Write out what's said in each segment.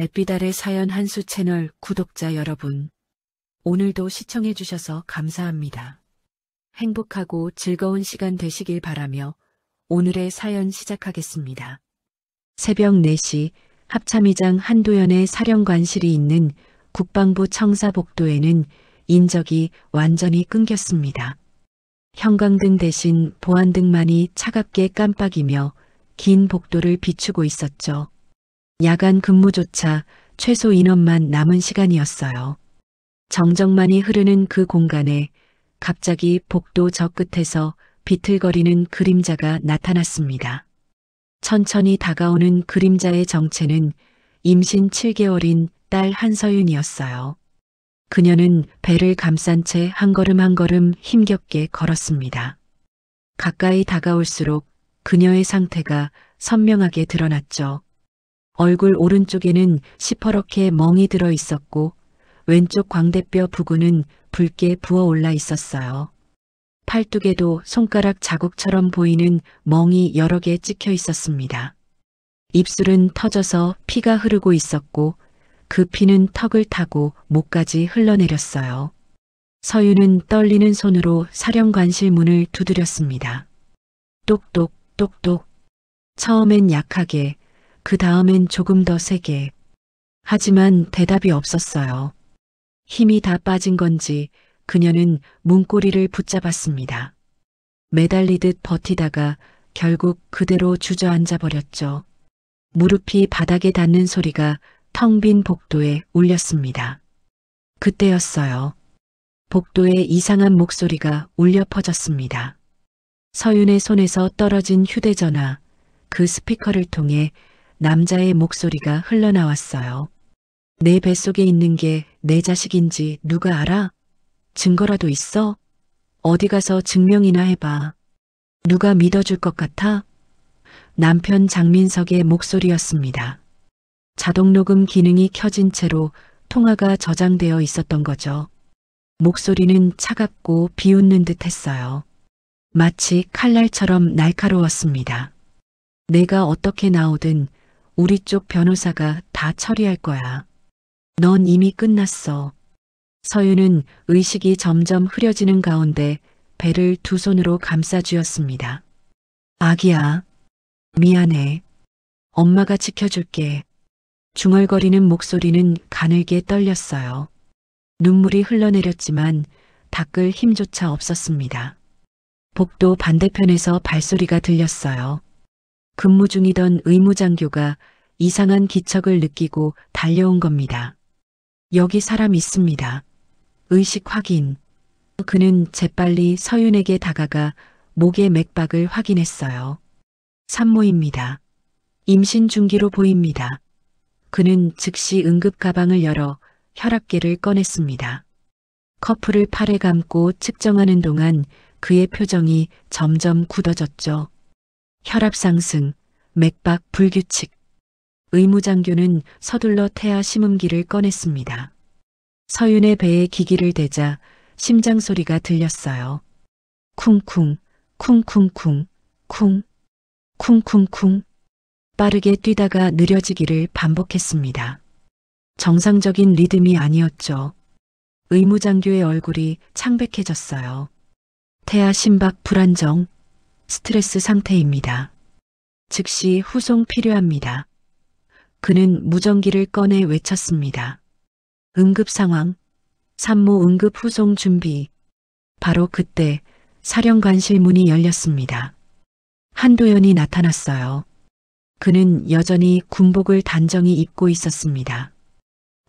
달빛 아래 사연 한수 채널 구독자 여러분, 오늘도 시청해 주셔서 감사합니다. 행복하고 즐거운 시간 되시길 바라며 오늘의 사연 시작하겠습니다. 새벽 4시 합참의장 한도연의 사령관실이 있는 국방부 청사복도에는 인적이 완전히 끊겼습니다. 형광등 대신 보안등만이 차갑게 깜빡이며 긴 복도를 비추고 있었죠. 야간 근무조차 최소 인원만 남은 시간이었어요. 정적만이 흐르는 그 공간에 갑자기 복도 저 끝에서 비틀거리는 그림자가 나타났습니다. 천천히 다가오는 그림자의 정체는 임신 7개월인 딸 한서윤이었어요. 그녀는 배를 감싼 채 한 걸음 한 걸음 힘겹게 걸었습니다. 가까이 다가올수록 그녀의 상태가 선명하게 드러났죠. 얼굴 오른쪽에는 시퍼렇게 멍이 들어 있었고 왼쪽 광대뼈 부근은 붉게 부어올라 있었어요. 팔뚝에도 손가락 자국처럼 보이는 멍이 여러 개 찍혀 있었습니다. 입술은 터져서 피가 흐르고 있었고 그 피는 턱을 타고 목까지 흘러내렸어요. 서윤은 떨리는 손으로 사령관실 문을 두드렸습니다. 똑똑 똑똑. 처음엔 약하게, 그 다음엔 조금 더 세게. 하지만 대답이 없었어요. 힘이 다 빠진 건지 그녀는 문고리를 붙잡았습니다. 매달리듯 버티다가 결국 그대로 주저앉아 버렸죠. 무릎이 바닥에 닿는 소리가 텅 빈 복도에 울렸습니다. 그때였어요. 복도에 이상한 목소리가 울려 퍼졌습니다. 서윤의 손에서 떨어진 휴대전화, 그 스피커를 통해 남자의 목소리가 흘러나왔어요. 내 뱃속에 있는 게 내 자식인지 누가 알아? 증거라도 있어? 어디 가서 증명이나 해봐. 누가 믿어줄 것 같아? 남편 장민석의 목소리였습니다. 자동 녹음 기능이 켜진 채로 통화가 저장되어 있었던 거죠. 목소리는 차갑고 비웃는 듯 했어요. 마치 칼날처럼 날카로웠습니다. 내가 어떻게 나오든 우리 쪽 변호사가 다 처리할 거야. 넌 이미 끝났어. 서윤은 의식이 점점 흐려지는 가운데 배를 두 손으로 감싸쥐었습니다. 아기야, 미안해. 엄마가 지켜줄게. 중얼거리는 목소리는 가늘게 떨렸어요. 눈물이 흘러내렸지만 닦을 힘조차 없었습니다. 복도 반대편에서 발소리가 들렸어요. 근무 중이던 의무장교가 이상한 기척을 느끼고 달려온 겁니다. 여기 사람 있습니다. 의식 확인. 그는 재빨리 서윤에게 다가가 목의 맥박을 확인했어요. 산모입니다. 임신 중기로 보입니다. 그는 즉시 응급 가방을 열어 혈압계를 꺼냈습니다. 커플을 팔에 감고 측정하는 동안 그의 표정이 점점 굳어졌죠. 혈압 상승, 맥박 불규칙. 의무장교는 서둘러 태아 심음기를 꺼냈습니다. 서윤의 배에 기기를 대자 심장 소리가 들렸어요. 쿵쿵, 쿵쿵쿵, 쿵, 쿵쿵쿵. 빠르게 뛰다가 느려지기를 반복했습니다. 정상적인 리듬이 아니었죠. 의무장교의 얼굴이 창백해졌어요. 태아 심박 불안정, 스트레스 상태입니다. 즉시 후송 필요합니다. 그는 무전기를 꺼내 외쳤습니다. 응급 상황, 산모 응급 후송 준비. 바로 그때 사령관실 문이 열렸습니다. 한도연이 나타났어요. 그는 여전히 군복을 단정히 입고 있었습니다.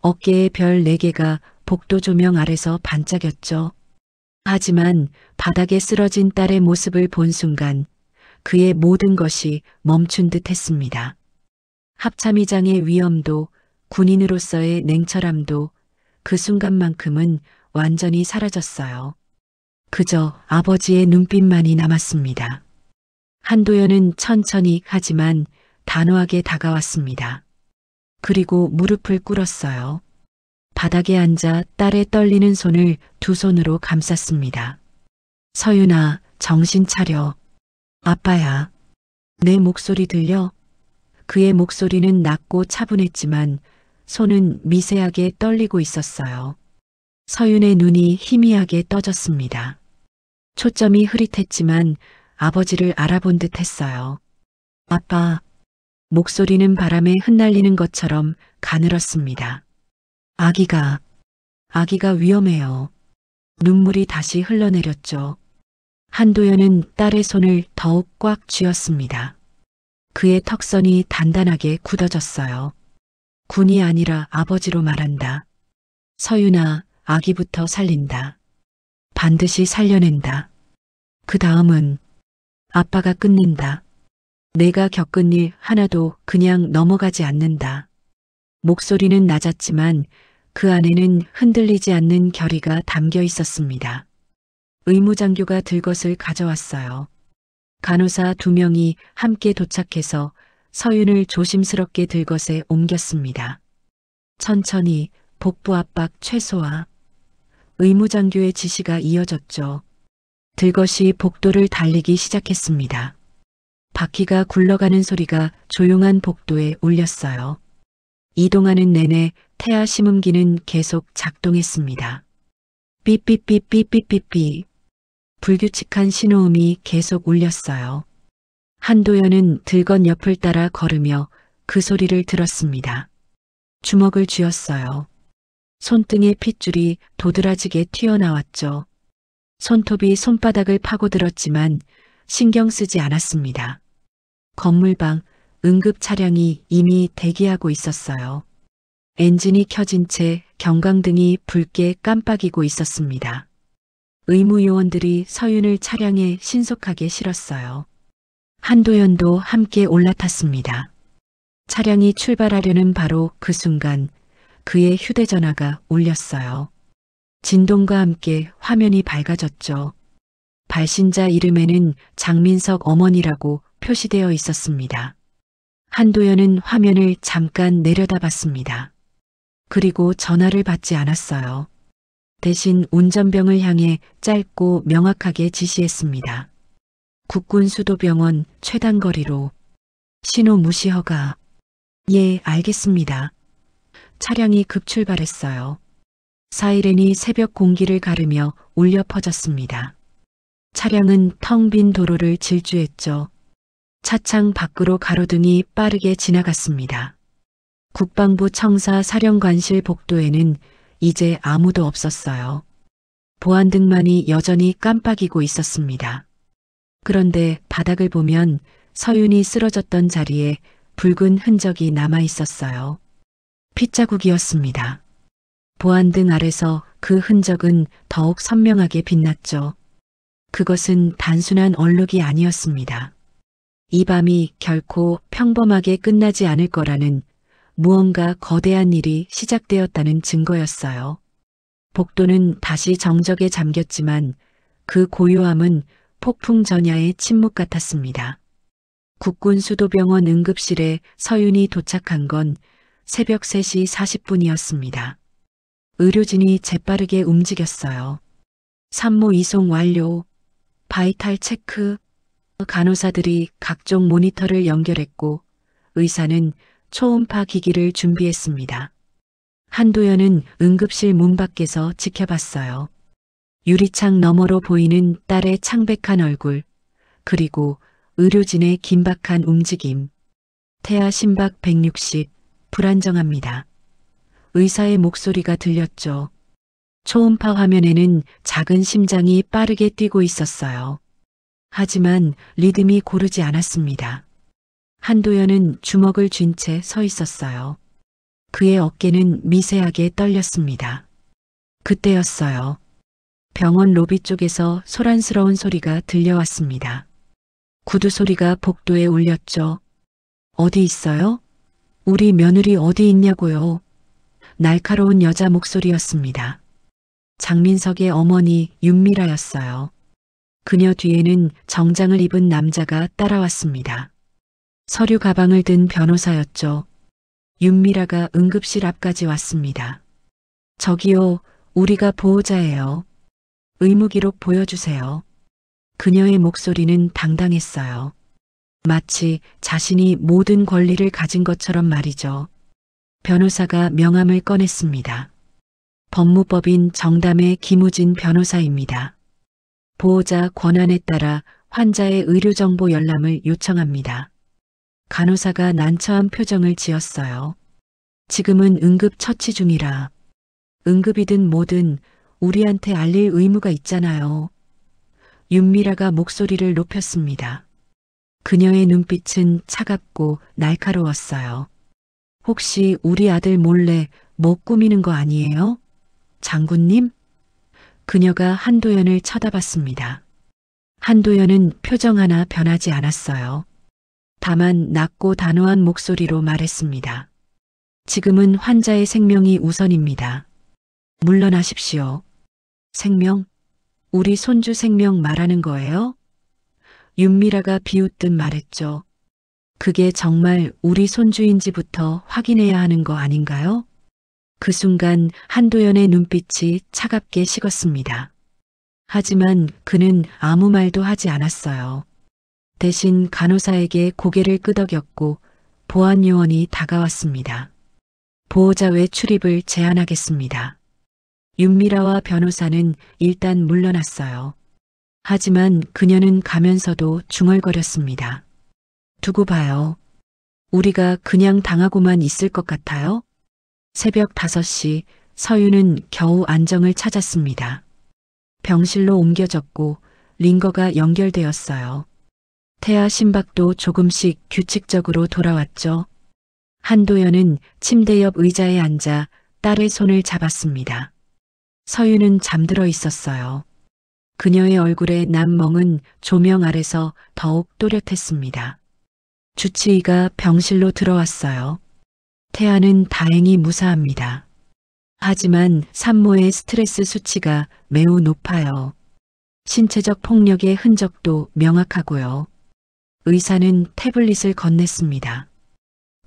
어깨에 별 4개가 복도 조명 아래서 반짝였죠. 하지만 바닥에 쓰러진 딸의 모습을 본 순간 그의 모든 것이 멈춘 듯 했습니다. 합참의장의 위엄도 군인으로서의 냉철함도 그 순간만큼은 완전히 사라졌어요. 그저 아버지의 눈빛만이 남았습니다. 한도연은 천천히 하지만 단호하게 다가왔습니다. 그리고 무릎을 꿇었어요. 바닥에 앉아 딸의 떨리는 손을 두 손으로 감쌌습니다. 서윤아, 정신 차려. 아빠야. 내 목소리 들려? 그의 목소리는 낮고 차분했지만 손은 미세하게 떨리고 있었어요. 서윤의 눈이 희미하게 떠졌습니다. 초점이 흐릿했지만 아버지를 알아본 듯 했어요. 아빠. 목소리는 바람에 흩날리는 것처럼 가늘었습니다. 아기가 위험해요. 눈물이 다시 흘러내렸죠. 한도연은 딸의 손을 더욱 꽉 쥐었습니다. 그의 턱선이 단단하게 굳어졌어요. 군이 아니라 아버지로 말한다. 서윤아, 아기부터 살린다. 반드시 살려낸다. 그 다음은 아빠가 끝낸다. 내가 겪은 일 하나도 그냥 넘어가지 않는다. 목소리는 낮았지만 그 안에는 흔들리지 않는 결의가 담겨 있었습니다. 의무장교가 들것을 가져왔어요. 간호사 2명이 함께 도착해서 서윤을 조심스럽게 들것에 옮겼습니다. 천천히 복부 압박 최소화. 의무장교의 지시가 이어졌죠. 들것이 복도를 달리기 시작했습니다. 바퀴가 굴러가는 소리가 조용한 복도에 울렸어요. 이동하는 내내 태아 심음기는 계속 작동했습니다. 삐삐삐삐삐삐삐. 불규칙한 신호음이 계속 울렸어요. 한도연은 들건 옆을 따라 걸으며 그 소리를 들었습니다. 주먹을 쥐었어요. 손등의 핏줄이 도드라지게 튀어나왔죠. 손톱이 손바닥을 파고들었지만 신경 쓰지 않았습니다. 건물방 응급 차량이 이미 대기하고 있었어요. 엔진이 켜진 채 경광등이 붉게 깜빡이고 있었습니다. 의무요원들이 서윤을 차량에 신속하게 실었어요. 한도연도 함께 올라탔습니다. 차량이 출발하려는 바로 그 순간 그의 휴대전화가 울렸어요. 진동과 함께 화면이 밝아졌죠. 발신자 이름에는 장민석 어머니라고 표시되어 있었습니다. 한도연은 화면을 잠깐 내려다봤습니다. 그리고 전화를 받지 않았어요. 대신 운전병을 향해 짧고 명확하게 지시했습니다. 국군수도병원 최단거리로. 신호 무시 허가. 예, 알겠습니다. 차량이 급출발했어요. 사이렌이 새벽 공기를 가르며 울려 퍼졌습니다. 차량은 텅 빈 도로를 질주했죠. 차창 밖으로 가로등이 빠르게 지나갔습니다. 국방부 청사 사령관실 복도에는 이제 아무도 없었어요. 보안등만이 여전히 깜빡이고 있었습니다. 그런데 바닥을 보면 서윤이 쓰러졌던 자리에 붉은 흔적이 남아 있었어요. 핏자국이었습니다. 보안등 아래서 그 흔적은 더욱 선명하게 빛났죠. 그것은 단순한 얼룩이 아니었습니다. 이 밤이 결코 평범하게 끝나지 않을 거라는 무언가 거대한 일이 시작되었다는 증거였어요. 복도는 다시 정적에 잠겼지만 그 고요함은 폭풍 전야의 침묵 같았습니다. 국군수도병원 응급실에 서윤이 도착한 건 새벽 3시 40분이었습니다. 의료진이 재빠르게 움직였어요. 산모 이송 완료, 바이탈 체크. 간호사들이 각종 모니터를 연결했고 의사는 초음파 기기를 준비했습니다. 한도연은 응급실 문 밖에서 지켜봤어요. 유리창 너머로 보이는 딸의 창백한 얼굴, 그리고 의료진의 긴박한 움직임. 태아 심박 160, 불안정합니다. 의사의 목소리가 들렸죠. 초음파 화면에는 작은 심장이 빠르게 뛰고 있었어요. 하지만 리듬이 고르지 않았습니다. 한도연은 주먹을 쥔 채 서 있었어요. 그의 어깨는 미세하게 떨렸습니다. 그때였어요. 병원 로비 쪽에서 소란스러운 소리가 들려왔습니다. 구두 소리가 복도에 울렸죠. 어디 있어요? 우리 며느리 어디 있냐고요? 날카로운 여자 목소리였습니다. 장민석의 어머니 윤미라였어요. 그녀 뒤에는 정장을 입은 남자가 따라왔습니다. 서류 가방을 든 변호사였죠. 윤미라가 응급실 앞까지 왔습니다. 저기요, 우리가 보호자예요. 의무기록 보여주세요. 그녀의 목소리는 당당했어요. 마치 자신이 모든 권리를 가진 것처럼 말이죠. 변호사가 명함을 꺼냈습니다. 법무법인 정담의 김우진 변호사입니다. 보호자 권한에 따라 환자의 의료정보 열람을 요청합니다. 간호사가 난처한 표정을 지었어요. 지금은 응급 처치 중이라. 응급이든 뭐든 우리한테 알릴 의무가 있잖아요. 윤미라가 목소리를 높였습니다. 그녀의 눈빛은 차갑고 날카로웠어요. 혹시 우리 아들 몰래 뭐 꾸미는 거 아니에요? 장군님? 그녀가 한도연을 쳐다봤습니다. 한도연은 표정 하나 변하지 않았어요. 다만 낮고 단호한 목소리로 말했습니다. 지금은 환자의 생명이 우선입니다. 물러나십시오. 생명? 우리 손주 생명 말하는 거예요? 윤미라가 비웃듯 말했죠. 그게 정말 우리 손주인지부터 확인해야 하는 거 아닌가요? 그 순간 한도연의 눈빛이 차갑게 식었습니다. 하지만 그는 아무 말도 하지 않았어요. 대신 간호사에게 고개를 끄덕였고 보안요원이 다가왔습니다. 보호자 외 출입을 제한하겠습니다. 윤미라와 변호사는 일단 물러났어요. 하지만 그녀는 가면서도 중얼거렸습니다. 두고 봐요. 우리가 그냥 당하고만 있을 것 같아요? 새벽 5시 서유는 겨우 안정을 찾았습니다. 병실로 옮겨졌고 링거가 연결되었어요. 태아 심박도 조금씩 규칙적으로 돌아왔죠. 한도연은 침대 옆 의자에 앉아 딸의 손을 잡았습니다. 서유는 잠들어 있었어요. 그녀의 얼굴에 남멍은 조명 아래서 더욱 또렷했습니다. 주치의가 병실로 들어왔어요. 태아는 다행히 무사합니다. 하지만 산모의 스트레스 수치가 매우 높아요. 신체적 폭력의 흔적도 명확하고요. 의사는 태블릿을 건넸습니다.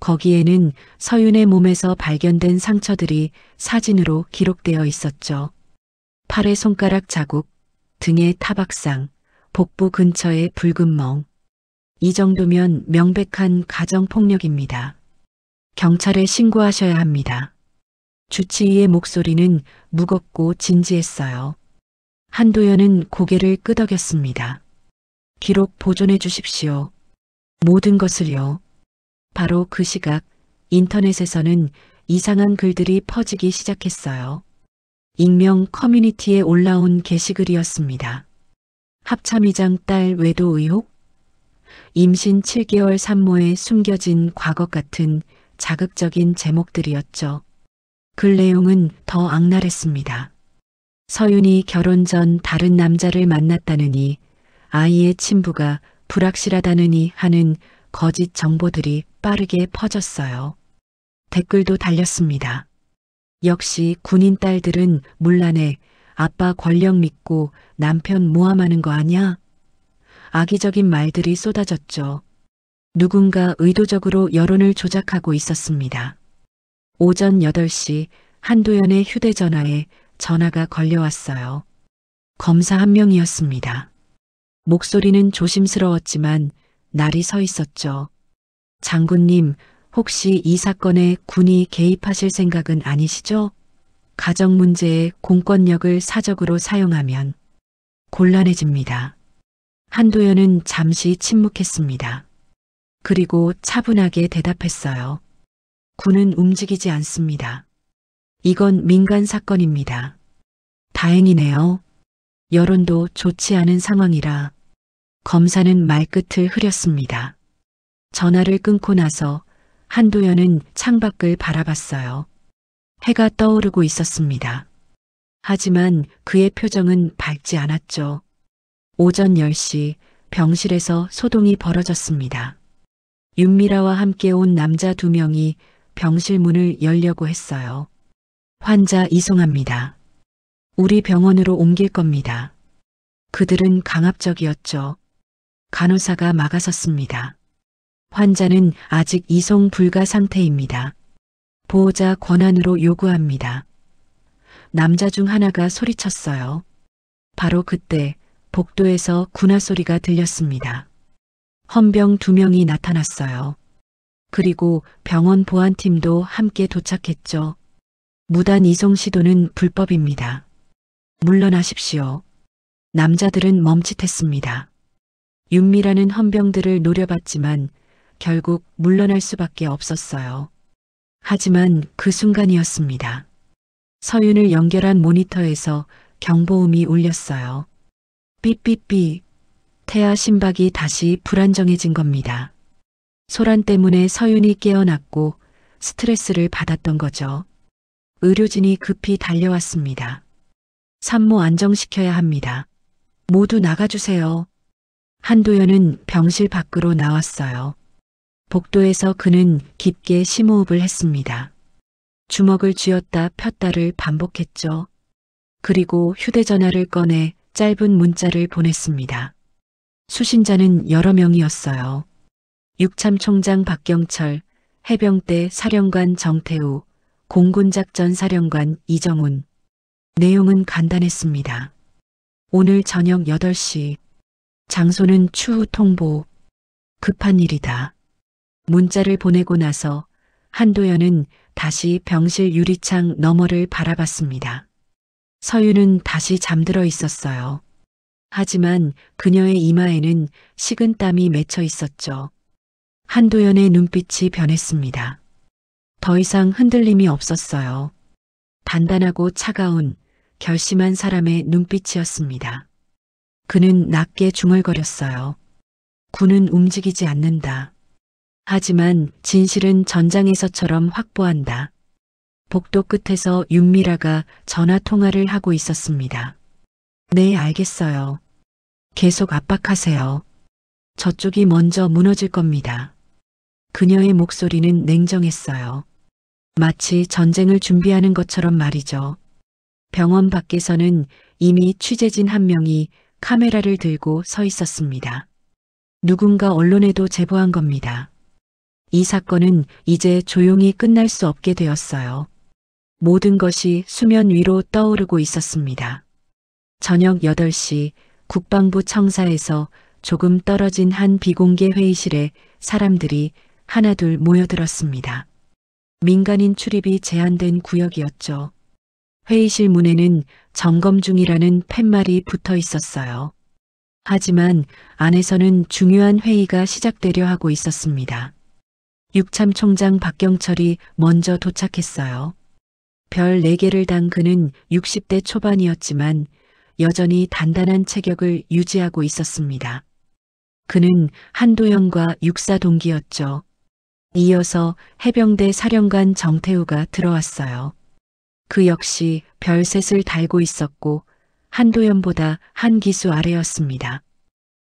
거기에는 서윤의 몸에서 발견된 상처들이 사진으로 기록되어 있었죠. 팔의 손가락 자국, 등의 타박상, 복부 근처의 붉은 멍. 이 정도면 명백한 가정폭력입니다. 경찰에 신고하셔야 합니다. 주치의의 목소리는 무겁고 진지했어요. 한도연은 고개를 끄덕였습니다. 기록 보존해 주십시오. 모든 것을요. 바로 그 시각 인터넷에서는 이상한 글들이 퍼지기 시작했어요. 익명 커뮤니티에 올라온 게시글이었습니다. 합참의장 딸 외도 의혹? 임신 7개월 산모의 숨겨진 과거 같은 자극적인 제목들이었죠. 글 내용은 더 악랄했습니다. 서윤이 결혼 전 다른 남자를 만났다느니 아이의 친부가 불확실하다느니 하는 거짓 정보들이 빠르게 퍼졌어요. 댓글도 달렸습니다. 역시 군인 딸들은 문란해 아빠 권력 믿고 남편 모함하는 거 아냐? 악의적인 말들이 쏟아졌죠. 누군가 의도적으로 여론을 조작하고 있었습니다. 오전 8시 한도연의 휴대전화에 전화가 걸려왔어요. 검사 한 명이었습니다. 목소리는 조심스러웠지만 날이 서 있었죠. 장군님, 혹시 이 사건에 군이 개입하실 생각은 아니시죠? 가정 문제에 공권력을 사적으로 사용하면 곤란해집니다. 한도연은 잠시 침묵했습니다. 그리고 차분하게 대답했어요. 군은 움직이지 않습니다. 이건 민간 사건입니다. 다행이네요. 여론도 좋지 않은 상황이라. 검사는 말끝을 흐렸습니다. 전화를 끊고 나서 한도연은 창밖을 바라봤어요. 해가 떠오르고 있었습니다. 하지만 그의 표정은 밝지 않았죠. 오전 10시 병실에서 소동이 벌어졌습니다. 윤미라와 함께 온 남자 2명이 병실 문을 열려고 했어요. 환자 이송합니다. 우리 병원으로 옮길 겁니다. 그들은 강압적이었죠. 간호사가 막아섰습니다. 환자는 아직 이송 불가 상태입니다. 보호자 권한으로 요구합니다. 남자 중 하나가 소리쳤어요. 바로 그때 복도에서 군화 소리가 들렸습니다. 헌병 2명이 나타났어요. 그리고 병원 보안팀도 함께 도착했죠. 무단 이송 시도는 불법입니다. 물러나십시오. 남자들은 멈칫했습니다. 윤미라는 헌병들을 노려봤지만 결국 물러날 수밖에 없었어요. 하지만 그 순간이었습니다. 서윤을 연결한 모니터에서 경보음이 울렸어요. 삐삐삐. 태아 심박이 다시 불안정해진 겁니다. 소란 때문에 서윤이 깨어났고 스트레스를 받았던 거죠. 의료진이 급히 달려왔습니다. 산모 안정시켜야 합니다. 모두 나가주세요. 한도연은 병실 밖으로 나왔어요. 복도에서 그는 깊게 심호흡을 했습니다. 주먹을 쥐었다 폈다를 반복했죠. 그리고 휴대전화를 꺼내 짧은 문자를 보냈습니다. 수신자는 여러 명이었어요. 육참총장 박경철, 해병대 사령관 정태우, 공군작전 사령관 이정훈. 내용은 간단했습니다. 오늘 저녁 8시. 장소는 추후 통보. 급한 일이다. 문자를 보내고 나서 한도연은 다시 병실 유리창 너머를 바라봤습니다. 서윤은 다시 잠들어 있었어요. 하지만 그녀의 이마에는 식은땀이 맺혀 있었죠. 한도연의 눈빛이 변했습니다. 더 이상 흔들림이 없었어요. 단단하고 차가운 결심한 사람의 눈빛이었습니다. 그는 낮게 중얼거렸어요. 군은 움직이지 않는다. 하지만 진실은 전장에서처럼 확보한다. 복도 끝에서 윤미라가 전화 통화를 하고 있었습니다. 네, 알겠어요. 계속 압박하세요. 저쪽이 먼저 무너질 겁니다. 그녀의 목소리는 냉정했어요. 마치 전쟁을 준비하는 것처럼 말이죠. 병원 밖에서는 이미 취재진 한 명이 카메라를 들고 서 있었습니다. 누군가 언론에도 제보한 겁니다. 이 사건은 이제 조용히 끝날 수 없게 되었어요. 모든 것이 수면 위로 떠오르고 있었습니다. 저녁 8시 국방부 청사에서 조금 떨어진 한 비공개 회의실에 사람들이 하나둘 모여들었습니다. 민간인 출입이 제한된 구역이었죠. 회의실 문에는 점검 중이라는 팻말이 붙어 있었어요. 하지만 안에서는 중요한 회의가 시작되려 하고 있었습니다. 육참총장 박경철이 먼저 도착했어요. 별 4개를 단 그는 60대 초반이었지만 여전히 단단한 체격을 유지하고 있었습니다. 그는 한도연과 육사 동기였죠. 이어서 해병대 사령관 정태우가 들어왔어요. 그 역시 별셋을 달고 있었고 한도연보다 한 기수 아래였습니다.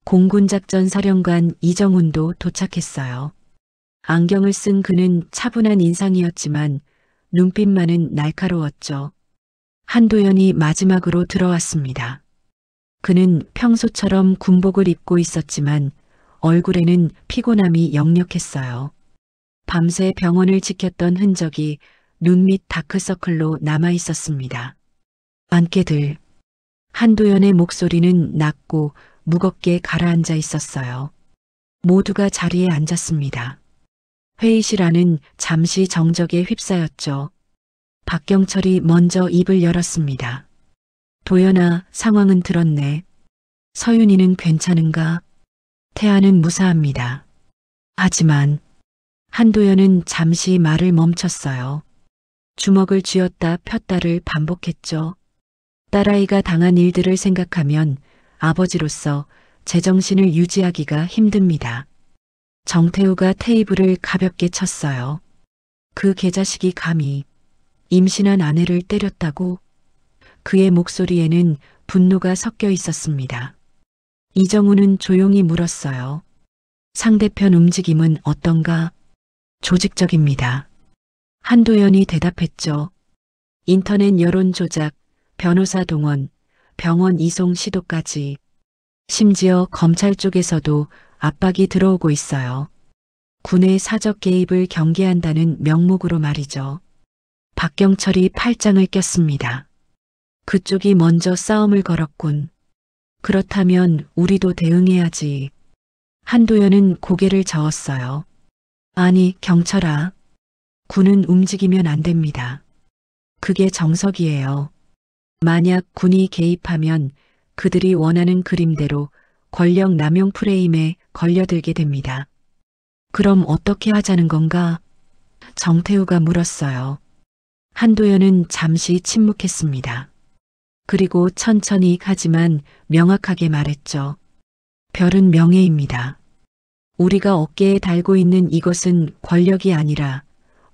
공군작전 사령관 이정훈도 도착했어요. 안경을 쓴 그는 차분한 인상이었지만 눈빛만은 날카로웠죠. 한도연이 마지막으로 들어왔습니다. 그는 평소처럼 군복을 입고 있었지만 얼굴에는 피곤함이 역력했어요. 밤새 병원을 지켰던 흔적이 눈 밑 다크서클로 남아 있었습니다. 안개들. 한도연의 목소리는 낮고 무겁게 가라앉아 있었어요. 모두가 자리에 앉았습니다. 회의실 안은 잠시 정적에 휩싸였죠. 박경철이 먼저 입을 열었습니다. 도연아, 상황은 들었네. 서윤이는 괜찮은가? 태아는 무사합니다. 하지만 한도연은 잠시 말을 멈췄어요. 주먹을 쥐었다 폈다를 반복했죠. 딸아이가 당한 일들을 생각하면 아버지로서 제정신을 유지하기가 힘듭니다. 정태우가 테이블을 가볍게 쳤어요. 그 개자식이 감히 임신한 아내를 때렸다고? 그의 목소리에는 분노가 섞여 있었습니다. 이정우는 조용히 물었어요. 상대편 움직임은 어떤가? 조직적입니다. 한도연이 대답했죠. 인터넷 여론 조작, 변호사 동원, 병원 이송 시도까지. 심지어 검찰 쪽에서도 압박이 들어오고 있어요. 군의 사적 개입을 경계한다는 명목으로 말이죠. 박경철이 팔짱을 꼈습니다. 그쪽이 먼저 싸움을 걸었군. 그렇다면 우리도 대응해야지. 한도연은 고개를 저었어요. 아니, 경찰아. 군은 움직이면 안 됩니다. 그게 정석이에요. 만약 군이 개입하면 그들이 원하는 그림대로 권력 남용 프레임에 걸려들게 됩니다. 그럼 어떻게 하자는 건가? 정태우가 물었어요. 한도연은 잠시 침묵했습니다. 그리고 천천히 하지만 명확하게 말했죠. 별은 명예입니다. 우리가 어깨에 달고 있는 이것은 권력이 아니라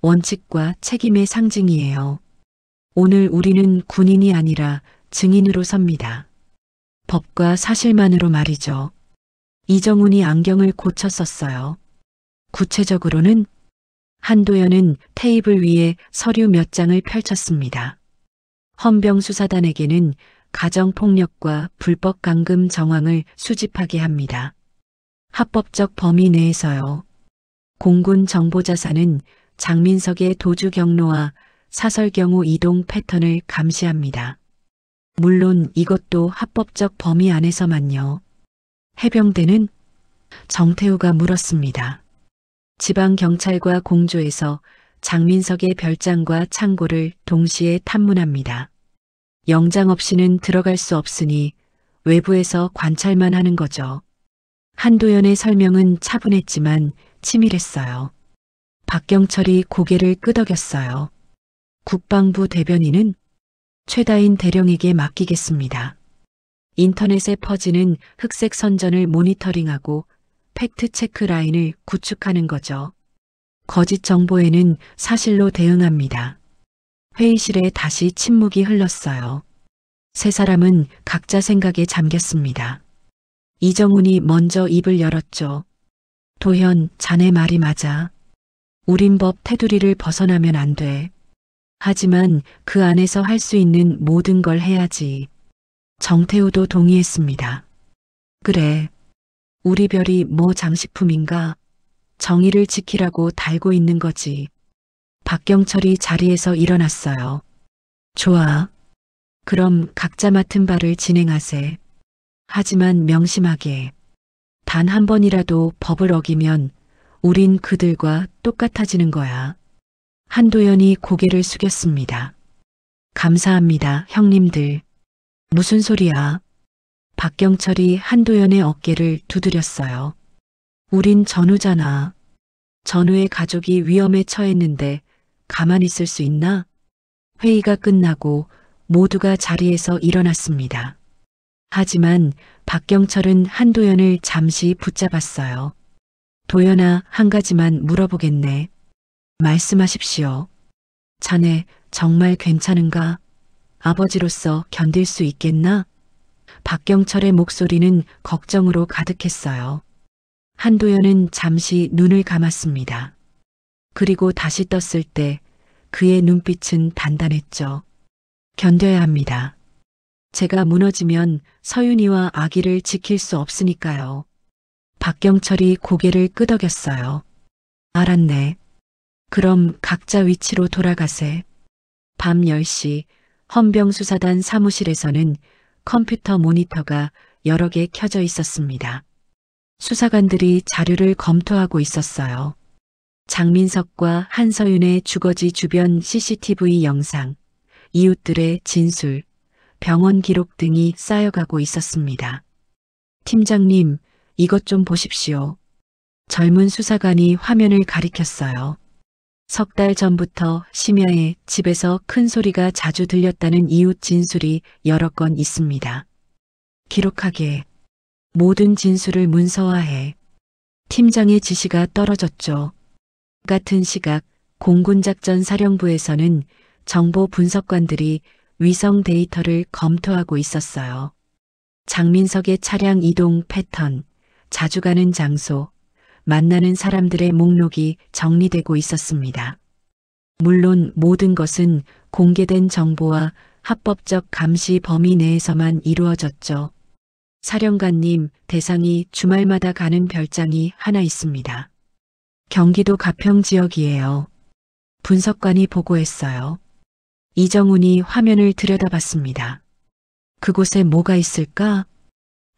원칙과 책임의 상징이에요. 오늘 우리는 군인이 아니라 증인으로 섭니다. 법과 사실만으로 말이죠. 이정훈이 안경을 고쳐 썼어요. 구체적으로는 한도연은 테이블 위에 서류 몇 장을 펼쳤습니다. 헌병수사단에게는 가정폭력과 불법 감금 정황을 수집하게 합니다. 합법적 범위 내에서요. 공군 정보자산은 장민석의 도주 경로와 사설 경우 이동 패턴을 감시합니다. 물론 이것도 합법적 범위 안에서만요. 해병대는? 정태우가 물었습니다. 지방경찰과 공조에서 장민석의 별장과 창고를 동시에 탐문합니다. 영장 없이는 들어갈 수 없으니 외부에서 관찰만 하는 거죠. 한도연의 설명은 차분했지만 치밀했어요. 박경철이 고개를 끄덕였어요. 국방부 대변인은 최다인 대령에게 맡기겠습니다. 인터넷에 퍼지는 흑색 선전을 모니터링하고 팩트체크 라인을 구축하는 거죠. 거짓 정보에는 사실로 대응합니다. 회의실에 다시 침묵이 흘렀어요. 세 사람은 각자 생각에 잠겼습니다. 이정훈이 먼저 입을 열었죠. 도현, 자네 말이 맞아. 우린 법 테두리를 벗어나면 안 돼. 하지만 그 안에서 할 수 있는 모든 걸 해야지. 정태우도 동의했습니다. 그래. 우리 별이 뭐 장식품인가? 정의를 지키라고 달고 있는 거지. 박경철이 자리에서 일어났어요. 좋아. 그럼 각자 맡은 바를 진행하세. 하지만 명심하게. 단 한 번이라도 법을 어기면 우린 그들과 똑같아지는 거야. 한도연이 고개를 숙였습니다. 감사합니다, 형님들. 무슨 소리야? 박경철이 한도연의 어깨를 두드렸어요. 우린 전우잖아. 전우의 가족이 위험에 처했는데 가만히 있을 수 있나? 회의가 끝나고 모두가 자리에서 일어났습니다. 하지만 박경철은 한도연을 잠시 붙잡았어요. 도연아, 한 가지만 물어보겠네. 말씀하십시오. 자네 정말 괜찮은가? 아버지로서 견딜 수 있겠나? 박경철의 목소리는 걱정으로 가득했어요. 한도연은 잠시 눈을 감았습니다. 그리고 다시 떴을 때 그의 눈빛은 단단했죠. 견뎌야 합니다. 제가 무너지면 서윤이와 아기를 지킬 수 없으니까요. 박경철이 고개를 끄덕였어요. 알았네. 그럼 각자 위치로 돌아가세. 밤 10시 헌병수사단 사무실에서는 컴퓨터 모니터가 여러 개 켜져 있었습니다. 수사관들이 자료를 검토하고 있었어요. 장민석과 한서윤의 주거지 주변 CCTV 영상, 이웃들의 진술, 병원 기록 등이 쌓여가고 있었습니다. 팀장님, 이것 좀 보십시오. 젊은 수사관이 화면을 가리켰어요. 석 달 전부터 심야에 집에서 큰 소리가 자주 들렸다는 이웃 진술이 여러 건 있습니다. 기록하게. 모든 진술을 문서화해. 팀장의 지시가 떨어졌죠. 같은 시각 공군작전사령부에서는 정보 분석관들이 위성 데이터를 검토하고 있었어요. 장민석의 차량 이동 패턴, 자주 가는 장소, 만나는 사람들의 목록이 정리되고 있었습니다. 물론 모든 것은 공개된 정보와 합법적 감시 범위 내에서만 이루어졌죠. 사령관님, 대상이 주말마다 가는 별장이 하나 있습니다. 경기도 가평 지역이에요. 분석관이 보고했어요. 이정훈이 화면을 들여다봤습니다. 그곳에 뭐가 있을까?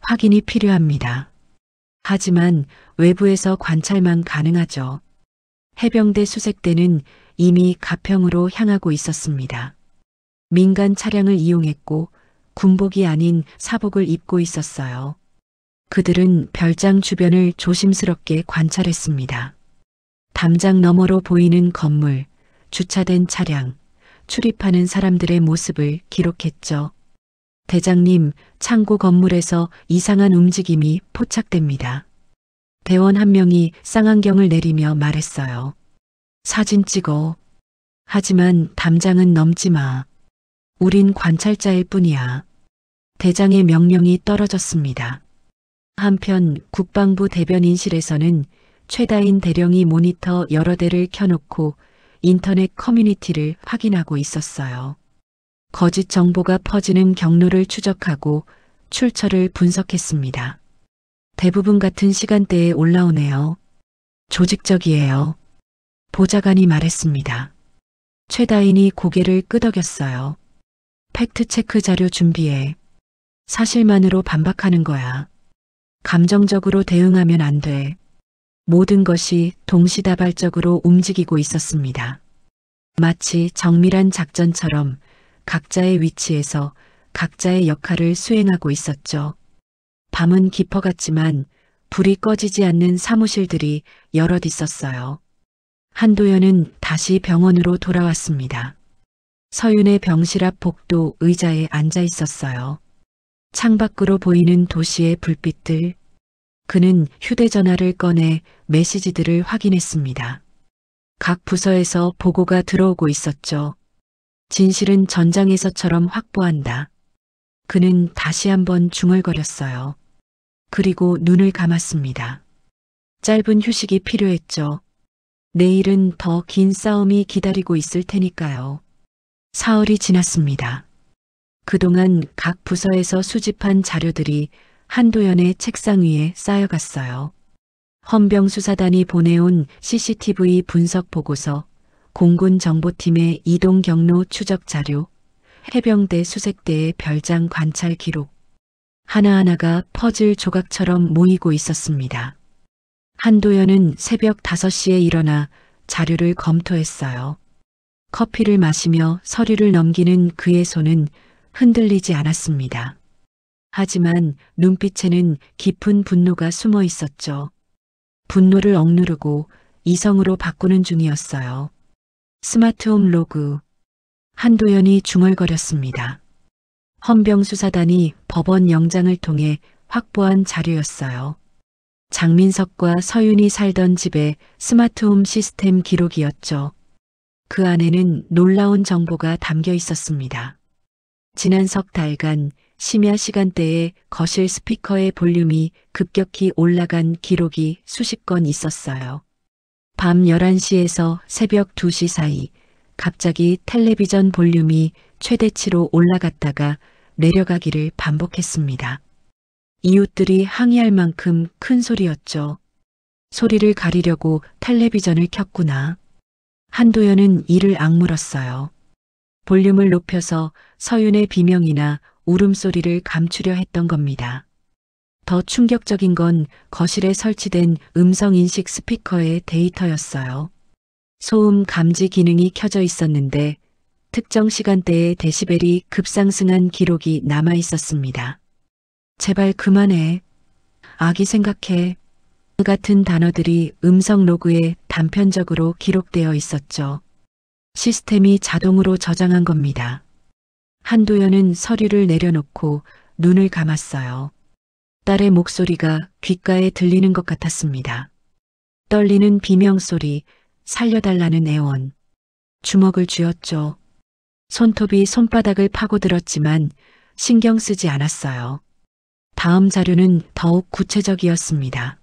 확인이 필요합니다. 하지만 외부에서 관찰만 가능하죠. 해병대 수색대는 이미 가평으로 향하고 있었습니다. 민간 차량을 이용했고 군복이 아닌 사복을 입고 있었어요. 그들은 별장 주변을 조심스럽게 관찰했습니다. 담장 너머로 보이는 건물, 주차된 차량, 출입하는 사람들의 모습을 기록했죠. 대장님, 창고 건물에서 이상한 움직임이 포착됩니다. 대원 한 명이 쌍안경을 내리며 말했어요. 사진 찍어. 하지만 담장은 넘지 마. 우린 관찰자일 뿐이야. 대장의 명령이 떨어졌습니다. 한편 국방부 대변인실에서는 최다인 대령이 모니터 여러 대를 켜놓고 인터넷 커뮤니티를 확인하고 있었어요. 거짓 정보가 퍼지는 경로를 추적하고 출처를 분석했습니다. 대부분 같은 시간대에 올라오네요. 조직적이에요. 보좌관이 말했습니다. 최다인이 고개를 끄덕였어요. 팩트체크 자료 준비해. 사실만으로 반박하는 거야. 감정적으로 대응하면 안 돼. 모든 것이 동시다발적으로 움직이고 있었습니다. 마치 정밀한 작전처럼 각자의 위치에서 각자의 역할을 수행하고 있었죠. 밤은 깊어갔지만 불이 꺼지지 않는 사무실들이 여럿 있었어요. 한도연은 다시 병원으로 돌아왔습니다. 서윤의 병실 앞 복도 의자에 앉아 있었어요. 창밖으로 보이는 도시의 불빛들. 그는 휴대전화를 꺼내 메시지들을 확인했습니다. 각 부서에서 보고가 들어오고 있었죠. 진실은 전장에서처럼 확보한다. 그는 다시 한번 중얼거렸어요. 그리고 눈을 감았습니다. 짧은 휴식이 필요했죠. 내일은 더 긴 싸움이 기다리고 있을 테니까요. 사흘이 지났습니다. 그동안 각 부서에서 수집한 자료들이 한도연의 책상 위에 쌓여갔어요. 헌병수사단이 보내온 CCTV 분석 보고서, 공군 정보팀의 이동 경로 추적 자료, 해병대 수색대의 별장 관찰 기록. 하나하나가 퍼즐 조각처럼 모이고 있었습니다. 한도연은 새벽 5시에 일어나 자료를 검토했어요. 커피를 마시며 서류를 넘기는 그의 손은 흔들리지 않았습니다. 하지만 눈빛에는 깊은 분노가 숨어 있었죠. 분노를 억누르고 이성으로 바꾸는 중이었어요. 스마트홈 로그. 한도연이 중얼거렸습니다. 헌병수사단이 법원 영장을 통해 확보한 자료였어요. 장민석과 서윤이 살던 집의 스마트홈 시스템 기록이었죠. 그 안에는 놀라운 정보가 담겨 있었습니다. 지난 석 달간 심야 시간대에 거실 스피커의 볼륨이 급격히 올라간 기록이 수십 건 있었어요. 밤 11시에서 새벽 2시 사이 갑자기 텔레비전 볼륨이 최대치로 올라갔다가 내려가기를 반복했습니다. 이웃들이 항의할 만큼 큰 소리였죠. 소리를 가리려고 텔레비전을 켰구나. 한도연은 이를 악물었어요. 볼륨을 높여서 서윤의 비명이나 울음소리를 감추려 했던 겁니다. 더 충격적인 건 거실에 설치된 음성인식 스피커의 데이터였어요. 소음 감지 기능이 켜져 있었는데 특정 시간대에 데시벨이 급상승한 기록이 남아 있었습니다. 제발 그만해. 아기 생각해. 같은 단어들이 음성 로그에 단편적으로 기록되어 있었죠. 시스템이 자동으로 저장한 겁니다. 한도연은 서류를 내려놓고 눈을 감았어요. 딸의 목소리가 귓가에 들리는 것 같았습니다. 떨리는 비명소리, 살려달라는 애원. 주먹을 쥐었죠. 손톱이 손바닥을 파고들었지만 신경 쓰지 않았어요. 다음 자료는 더욱 구체적이었습니다.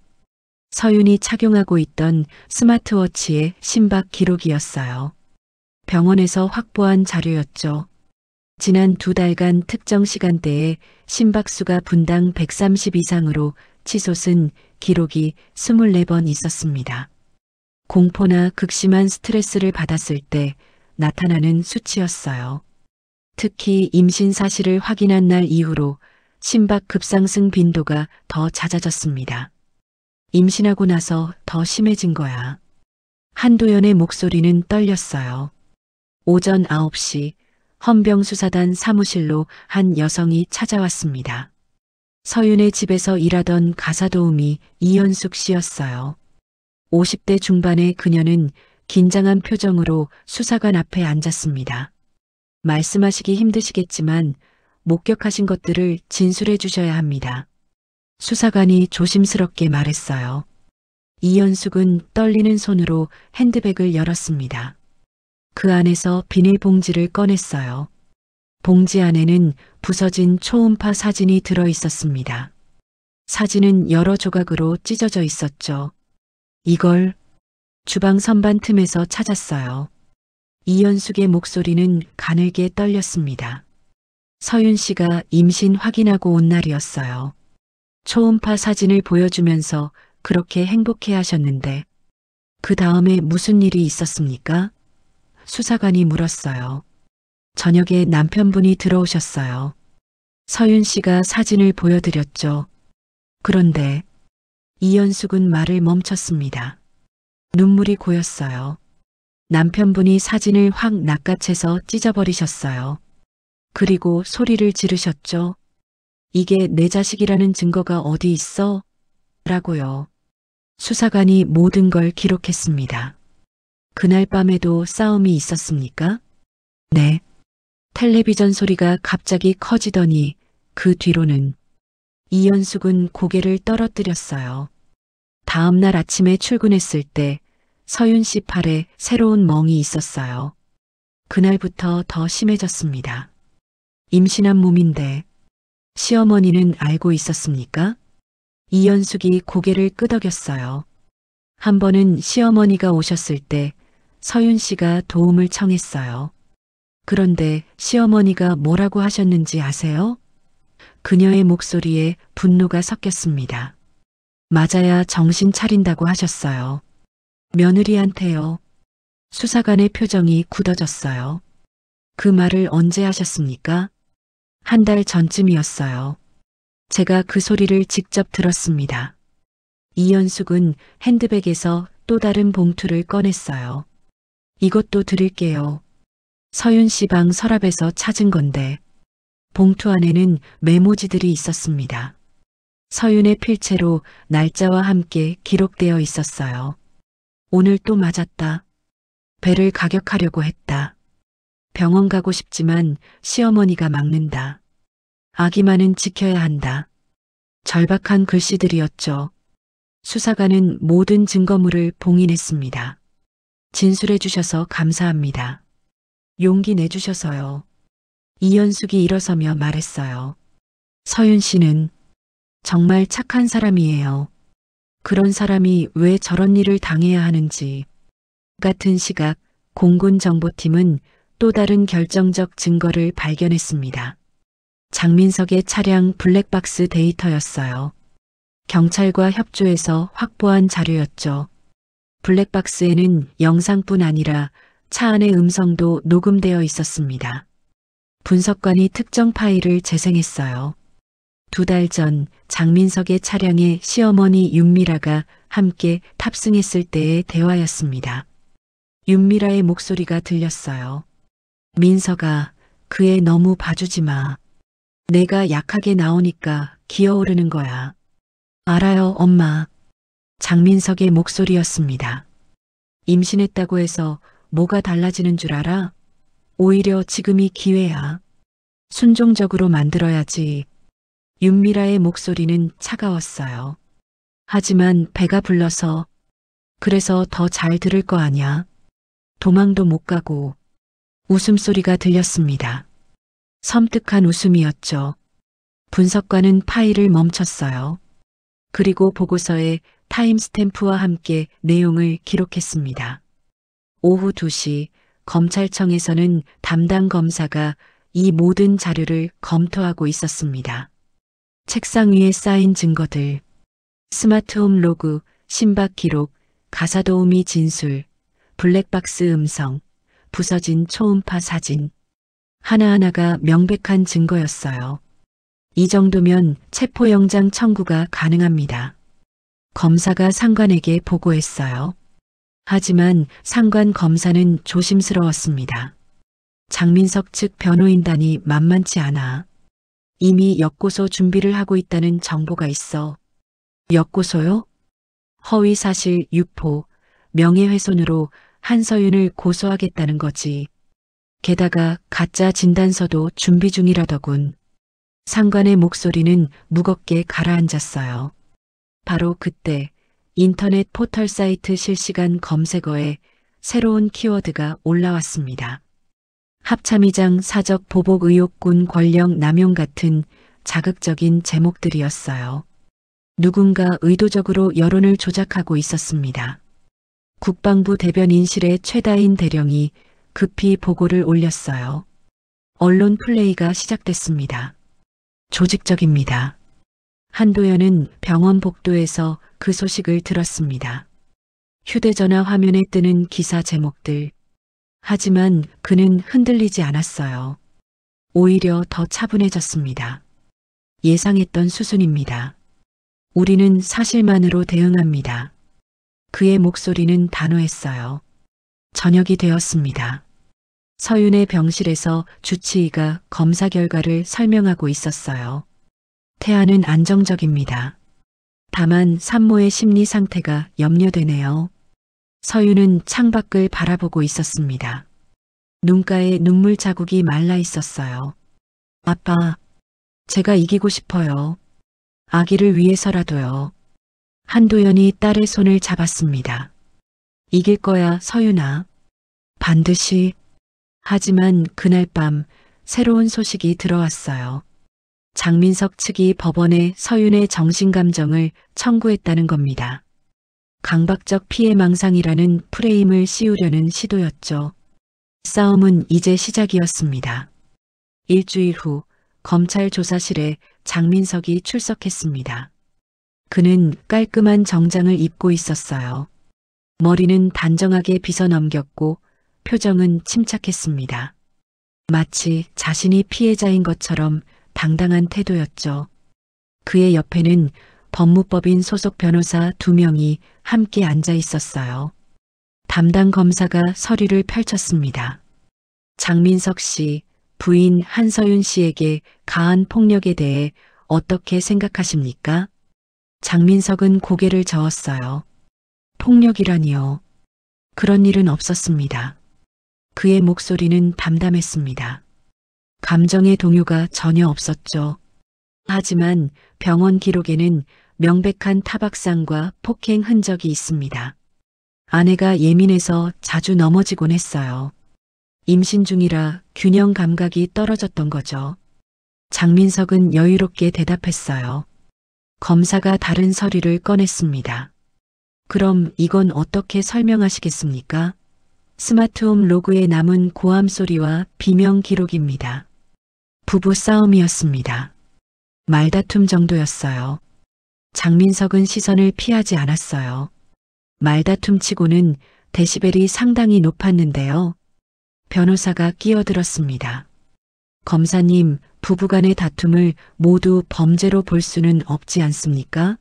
서윤이 착용하고 있던 스마트워치의 심박 기록이었어요. 병원에서 확보한 자료였죠. 지난 2달간 특정 시간대에 심박수가 분당 130 이상으로 치솟은 기록이 24번 있었습니다. 공포나 극심한 스트레스를 받았을 때 나타나는 수치였어요. 특히 임신 사실을 확인한 날 이후로 심박 급상승 빈도가 더 잦아졌습니다. 임신하고 나서 더 심해진 거야. 한도연의 목소리는 떨렸어요. 오전 9시 헌병수사단 사무실로 한 여성이 찾아왔습니다. 서윤의 집에서 일하던 가사도우미 이현숙 씨였어요. 50대 중반의 그녀는 긴장한 표정으로 수사관 앞에 앉았습니다. 말씀하시기 힘드시겠지만 목격하신 것들을 진술해 주셔야 합니다. 수사관이 조심스럽게 말했어요. 이현숙은 떨리는 손으로 핸드백을 열었습니다. 그 안에서 비닐봉지를 꺼냈어요. 봉지 안에는 부서진 초음파 사진이 들어 있었습니다. 사진은 여러 조각으로 찢어져 있었죠. 이걸 주방 선반 틈에서 찾았어요. 이현숙의 목소리는 가늘게 떨렸습니다. 서윤 씨가 임신 확인하고 온 날이었어요. 초음파 사진을 보여주면서 그렇게 행복해 하셨는데 그 다음에 무슨 일이 있었습니까? 수사관이 물었어요. 저녁에 남편분이 들어오셨어요. 서윤 씨가 사진을 보여드렸죠. 그런데 이현숙은 말을 멈췄습니다. 눈물이 고였어요. 남편분이 사진을 확 낚아채서 찢어버리셨어요. 그리고 소리를 지르셨죠. 이게 내 자식이라는 증거가 어디 있어? 라고요. 수사관이 모든 걸 기록했습니다. 그날 밤에도 싸움이 있었습니까? 네. 텔레비전 소리가 갑자기 커지더니 그 뒤로는 이현숙은 고개를 떨어뜨렸어요. 다음 날 아침에 출근했을 때 서윤 씨 팔에 새로운 멍이 있었어요. 그날부터 더 심해졌습니다. 임신한 몸인데 시어머니는 알고 있었습니까? 이현숙이 고개를 끄덕였어요. 한 번은 시어머니가 오셨을 때 서윤 씨가 도움을 청했어요. 그런데 시어머니가 뭐라고 하셨는지 아세요? 그녀의 목소리에 분노가 섞였습니다. 맞아야 정신 차린다고 하셨어요. 며느리한테요. 수사관의 표정이 굳어졌어요. 그 말을 언제 하셨습니까? 한 달 전쯤이었어요. 제가 그 소리를 직접 들었습니다. 이현숙은 핸드백에서 또 다른 봉투를 꺼냈어요. 이것도 드릴게요. 서윤 씨 방 서랍에서 찾은 건데 봉투 안에는 메모지들이 있었습니다. 서윤의 필체로 날짜와 함께 기록되어 있었어요. 오늘 또 맞았다. 배를 가격하려고 했다. 병원 가고 싶지만 시어머니가 막는다. 아기만은 지켜야 한다. 절박한 글씨들이었죠. 수사관은 모든 증거물을 봉인했습니다. 진술해 주셔서 감사합니다. 용기 내주셔서요. 이현숙이 일어서며 말했어요. 서윤 씨는 정말 착한 사람이에요. 그런 사람이 왜 저런 일을 당해야 하는지. 같은 시각 공군정보팀은 또 다른 결정적 증거를 발견했습니다. 장민석의 차량 블랙박스 데이터였어요. 경찰과 협조해서 확보한 자료였죠. 블랙박스에는 영상뿐 아니라 차 안의 음성도 녹음되어 있었습니다. 분석관이 특정 파일을 재생했어요. 2달 전 장민석의 차량에 시어머니 윤미라가 함께 탑승했을 때의 대화였습니다. 윤미라의 목소리가 들렸어요. 민석아, 그 애 너무 봐주지 마. 내가 약하게 나오니까 기어오르는 거야. 알아요, 엄마. 장민석의 목소리였습니다. 임신했다고 해서 뭐가 달라지는 줄 알아? 오히려 지금이 기회야. 순종적으로 만들어야지. 윤미라의 목소리는 차가웠어요. 하지만 배가 불러서 그래서 더 잘 들을 거 아냐. 도망도 못 가고 웃음소리가 들렸습니다. 섬뜩한 웃음이었죠. 분석관은 파일을 멈췄어요. 그리고 보고서에 타임스탬프와 함께 내용을 기록했습니다. 오후 2시 검찰청에서는 담당 검사가 이 모든 자료를 검토하고 있었습니다. 책상 위에 쌓인 증거들, 스마트홈 로그, 심박 기록, 가사도우미 진술, 블랙박스 음성, 부서진 초음파 사진. 하나하나가 명백한 증거였어요. 이 정도면 체포영장 청구가 가능합니다. 검사가 상관에게 보고했어요. 하지만 상관 검사는 조심스러웠습니다. 장민석 측 변호인단이 만만치 않아. 이미 역고소 준비를 하고 있다는 정보가 있어. 역고소요? 허위사실 유포, 명예훼손으로 한서윤을 고소하겠다는 거지. 게다가 가짜 진단서도 준비 중이라더군. 상관의 목소리는 무겁게 가라앉았어요. 바로 그때 인터넷 포털 사이트 실시간 검색어에 새로운 키워드가 올라왔습니다. 합참의장 사적 보복 의혹군 권력 남용 같은 자극적인 제목들이었어요. 누군가 의도적으로 여론을 조작하고 있었습니다. 국방부 대변인실의 최다인 대령이 급히 보고를 올렸어요. 언론 플레이가 시작됐습니다. 조직적입니다. 한도연은 병원 복도에서 그 소식을 들었습니다. 휴대전화 화면에 뜨는 기사 제목들. 하지만 그는 흔들리지 않았어요. 오히려 더 차분해졌습니다. 예상했던 수순입니다. 우리는 사실만으로 대응합니다. 그의 목소리는 단호했어요. 저녁이 되었습니다. 서윤의 병실에서 주치의가 검사 결과를 설명하고 있었어요. 태아는 안정적입니다. 다만 산모의 심리 상태가 염려되네요. 서윤은 창밖을 바라보고 있었습니다. 눈가에 눈물 자국이 말라 있었어요. 아빠, 제가 이기고 싶어요. 아기를 위해서라도요. 한도연이 딸의 손을 잡았습니다. 이길 거야, 서윤아. 반드시. 하지만 그날 밤 새로운 소식이 들어왔어요. 장민석 측이 법원에 서윤의 정신감정을 청구했다는 겁니다. 강박적 피해망상이라는 프레임을 씌우려는 시도였죠. 싸움은 이제 시작이었습니다. 일주일 후 검찰 조사실에 장민석이 출석했습니다. 그는 깔끔한 정장을 입고 있었어요. 머리는 단정하게 빗어 넘겼고 표정은 침착했습니다. 마치 자신이 피해자인 것처럼 당당한 태도였죠. 그의 옆에는 법무법인 소속 변호사 2명이 함께 앉아 있었어요. 담당 검사가 서류를 펼쳤습니다. 장민석 씨, 부인 한서윤 씨에게 가한 폭력에 대해 어떻게 생각하십니까? 장민석은 고개를 저었어요. 폭력이라니요. 그런 일은 없었습니다. 그의 목소리는 담담했습니다. 감정의 동요가 전혀 없었죠. 하지만 병원 기록에는 명백한 타박상과 폭행 흔적이 있습니다. 아내가 예민해서 자주 넘어지곤 했어요. 임신 중이라 균형 감각이 떨어졌던 거죠. 장민석은 여유롭게 대답했어요. 검사가 다른 서류를 꺼냈습니다. 그럼 이건 어떻게 설명하시겠습니까? 스마트홈 로그에 남은 고함 소리와 비명 기록입니다. 부부 싸움이었습니다. 말다툼 정도였어요. 장민석은 시선을 피하지 않았어요. 말다툼 치고는 데시벨이 상당히 높았는데요. 변호사가 끼어들었습니다. 검사님, 부부간의 다툼을 모두 범죄로 볼 수는 없지 않습니까?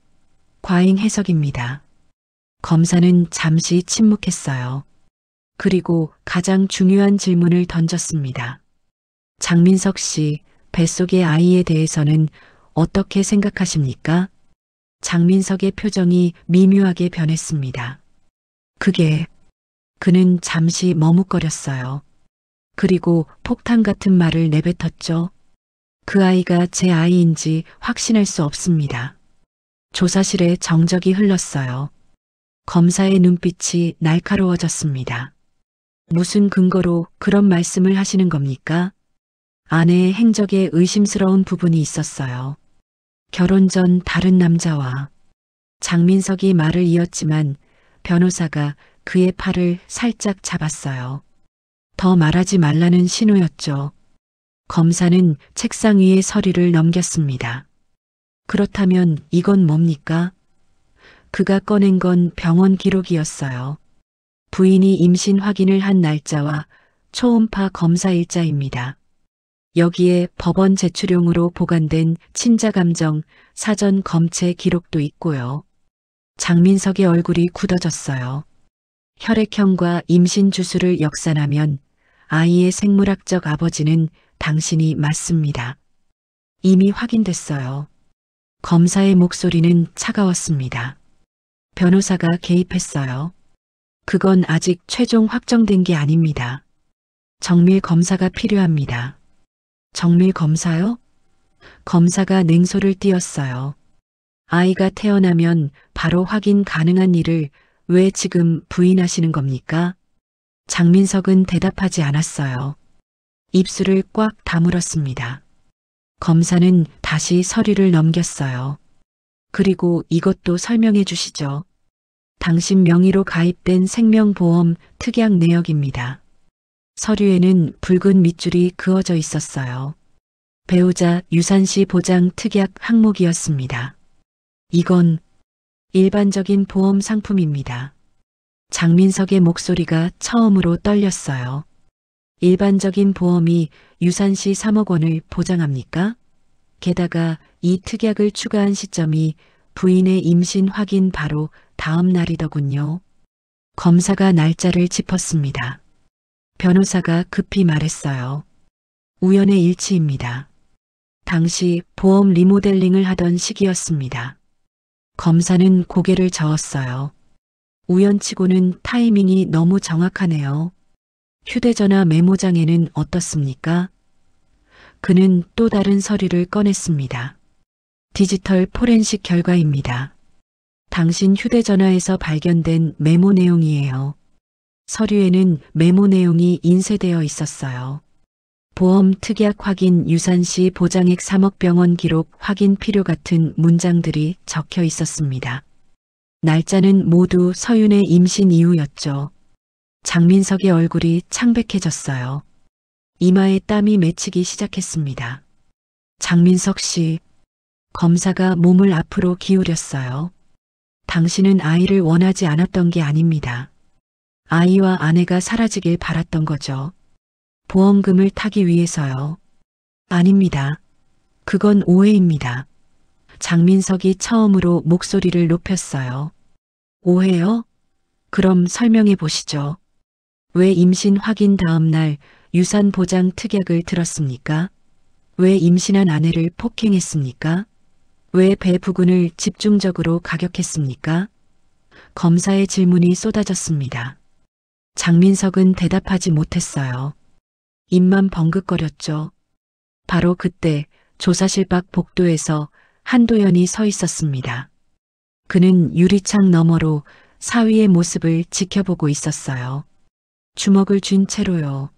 과잉 해석입니다. 검사는 잠시 침묵했어요. 그리고 가장 중요한 질문을 던졌습니다. 장민석 씨, 뱃속의 아이에 대해서는 어떻게 생각하십니까? 장민석의 표정이 미묘하게 변했습니다. 그는 잠시 머뭇거렸어요. 그리고 폭탄 같은 말을 내뱉었죠. 그 아이가 제 아이인지 확신할 수 없습니다. 조사실에 정적이 흘렀어요. 검사의 눈빛이 날카로워졌습니다. 무슨 근거로 그런 말씀을 하시는 겁니까? 아내의 행적에 의심스러운 부분이 있었어요. 결혼 전 다른 남자와. 장민석이 말을 이었지만 변호사가 그의 팔을 살짝 잡았어요. 더 말하지 말라는 신호였죠. 검사는 책상 위에 서류를 넘겼습니다. 그렇다면 이건 뭡니까? 그가 꺼낸 건 병원 기록이었어요. 부인이 임신 확인을 한 날짜와 초음파 검사 일자입니다. 여기에 법원 제출용으로 보관된 친자감정 사전 검체 기록도 있고요. 장민석의 얼굴이 굳어졌어요. 혈액형과 임신 주수를 역산하면 아이의 생물학적 아버지는 당신이 맞습니다. 이미 확인됐어요. 검사의 목소리는 차가웠습니다. 변호사가 개입했어요. 그건 아직 최종 확정된 게 아닙니다. 정밀 검사가 필요합니다. 정밀 검사요? 검사가 냉소를 띄었어요. 아이가 태어나면 바로 확인 가능한 일을 왜 지금 부인하시는 겁니까? 장민석은 대답하지 않았어요. 입술을 꽉 다물었습니다. 검사는 다시 서류를 넘겼어요. 그리고 이것도 설명해 주시죠. 당신 명의로 가입된 생명보험 특약 내역입니다. 서류에는 붉은 밑줄이 그어져 있었어요. 배우자 유산시 보장 특약 항목이었습니다. 이건 일반적인 보험 상품입니다. 장민석의 목소리가 처음으로 떨렸어요. 일반적인 보험이 유산시 3억 원을 보장합니까? 게다가 이 특약을 추가한 시점이 부인의 임신 확인 바로 다음 날이더군요. 검사가 날짜를 짚었습니다. 변호사가 급히 말했어요. 우연의 일치입니다. 당시 보험 리모델링을 하던 시기였습니다. 검사는 고개를 저었어요. 우연치고는 타이밍이 너무 정확하네요. 휴대전화 메모장에는 어떻습니까? 그는 또 다른 서류를 꺼냈습니다. 디지털 포렌식 결과입니다. 당신 휴대전화에서 발견된 메모 내용이에요. 서류에는 메모 내용이 인쇄되어 있었어요. 보험 특약 확인 유산시 보장액 3억 병원 기록 확인 필요 같은 문장들이 적혀 있었습니다. 날짜는 모두 서윤의 임신 이후였죠. 장민석의 얼굴이 창백해졌어요. 이마에 땀이 맺히기 시작했습니다. 장민석 씨, 검사가 몸을 앞으로 기울였어요. 당신은 아이를 원하지 않았던 게 아닙니다. 아이와 아내가 사라지길 바랐던 거죠. 보험금을 타기 위해서요. 아닙니다. 그건 오해입니다. 장민석이 처음으로 목소리를 높였어요. 오해요? 그럼 설명해 보시죠. 왜 임신 확인 다음 날 유산 보장 특약을 들었습니까? 왜 임신한 아내를 폭행했습니까? 왜 배 부근을 집중적으로 가격했습니까? 검사의 질문이 쏟아졌습니다. 장민석은 대답하지 못했어요. 입만 벙긋거렸죠. 바로 그때 조사실 밖 복도에서 한도연이 서 있었습니다. 그는 유리창 너머로 사위의 모습을 지켜보고 있었어요. 주먹을 쥔 채로요.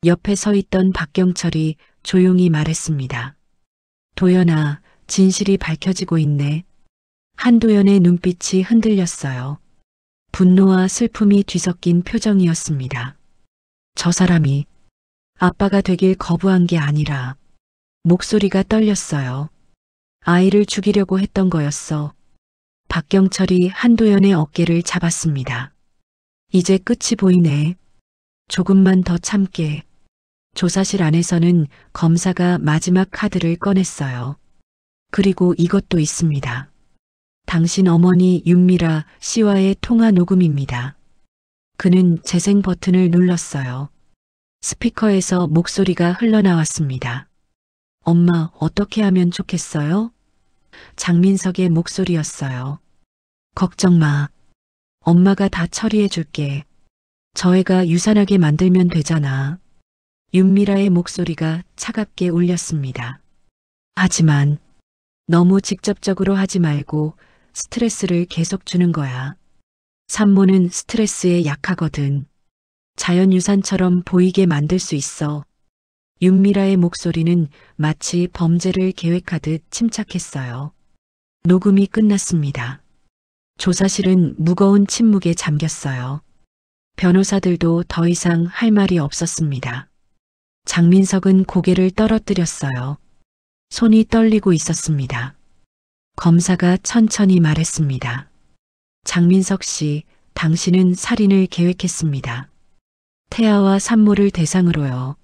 옆에 서 있던 박경철이 조용히 말했습니다. 도연아, 진실이 밝혀지고 있네. 한도연의 눈빛이 흔들렸어요. 분노와 슬픔이 뒤섞인 표정이었습니다. 저 사람이 아빠가 되길 거부한 게 아니라 목소리가 떨렸어요. 아이를 죽이려고 했던 거였어. 박경철이 한도연의 어깨를 잡았습니다. 이제 끝이 보이네. 조금만 더 참게. 조사실 안에서는 검사가 마지막 카드를 꺼냈어요. 그리고 이것도 있습니다. 당신 어머니 윤미라 씨와의 통화 녹음입니다. 그는 재생 버튼을 눌렀어요. 스피커에서 목소리가 흘러나왔습니다. 엄마, 어떻게 하면 좋겠어요? 장민석의 목소리였어요. 걱정 마. 엄마가 다 처리해 줄게. 저 애가 유산하게 만들면 되잖아. 윤미라의 목소리가 차갑게 울렸습니다. 하지만 너무 직접적으로 하지 말고 스트레스를 계속 주는 거야. 산모는 스트레스에 약하거든. 자연유산처럼 보이게 만들 수 있어. 윤미라의 목소리는 마치 범죄를 계획하듯 침착했어요. 녹음이 끝났습니다. 조사실은 무거운 침묵에 잠겼어요. 변호사들도 더 이상 할 말이 없었습니다. 장민석은 고개를 떨어뜨렸어요. 손이 떨리고 있었습니다. 검사가 천천히 말했습니다. 장민석 씨, 당신은 살인을 계획했습니다. 태아와 산모를 대상으로요.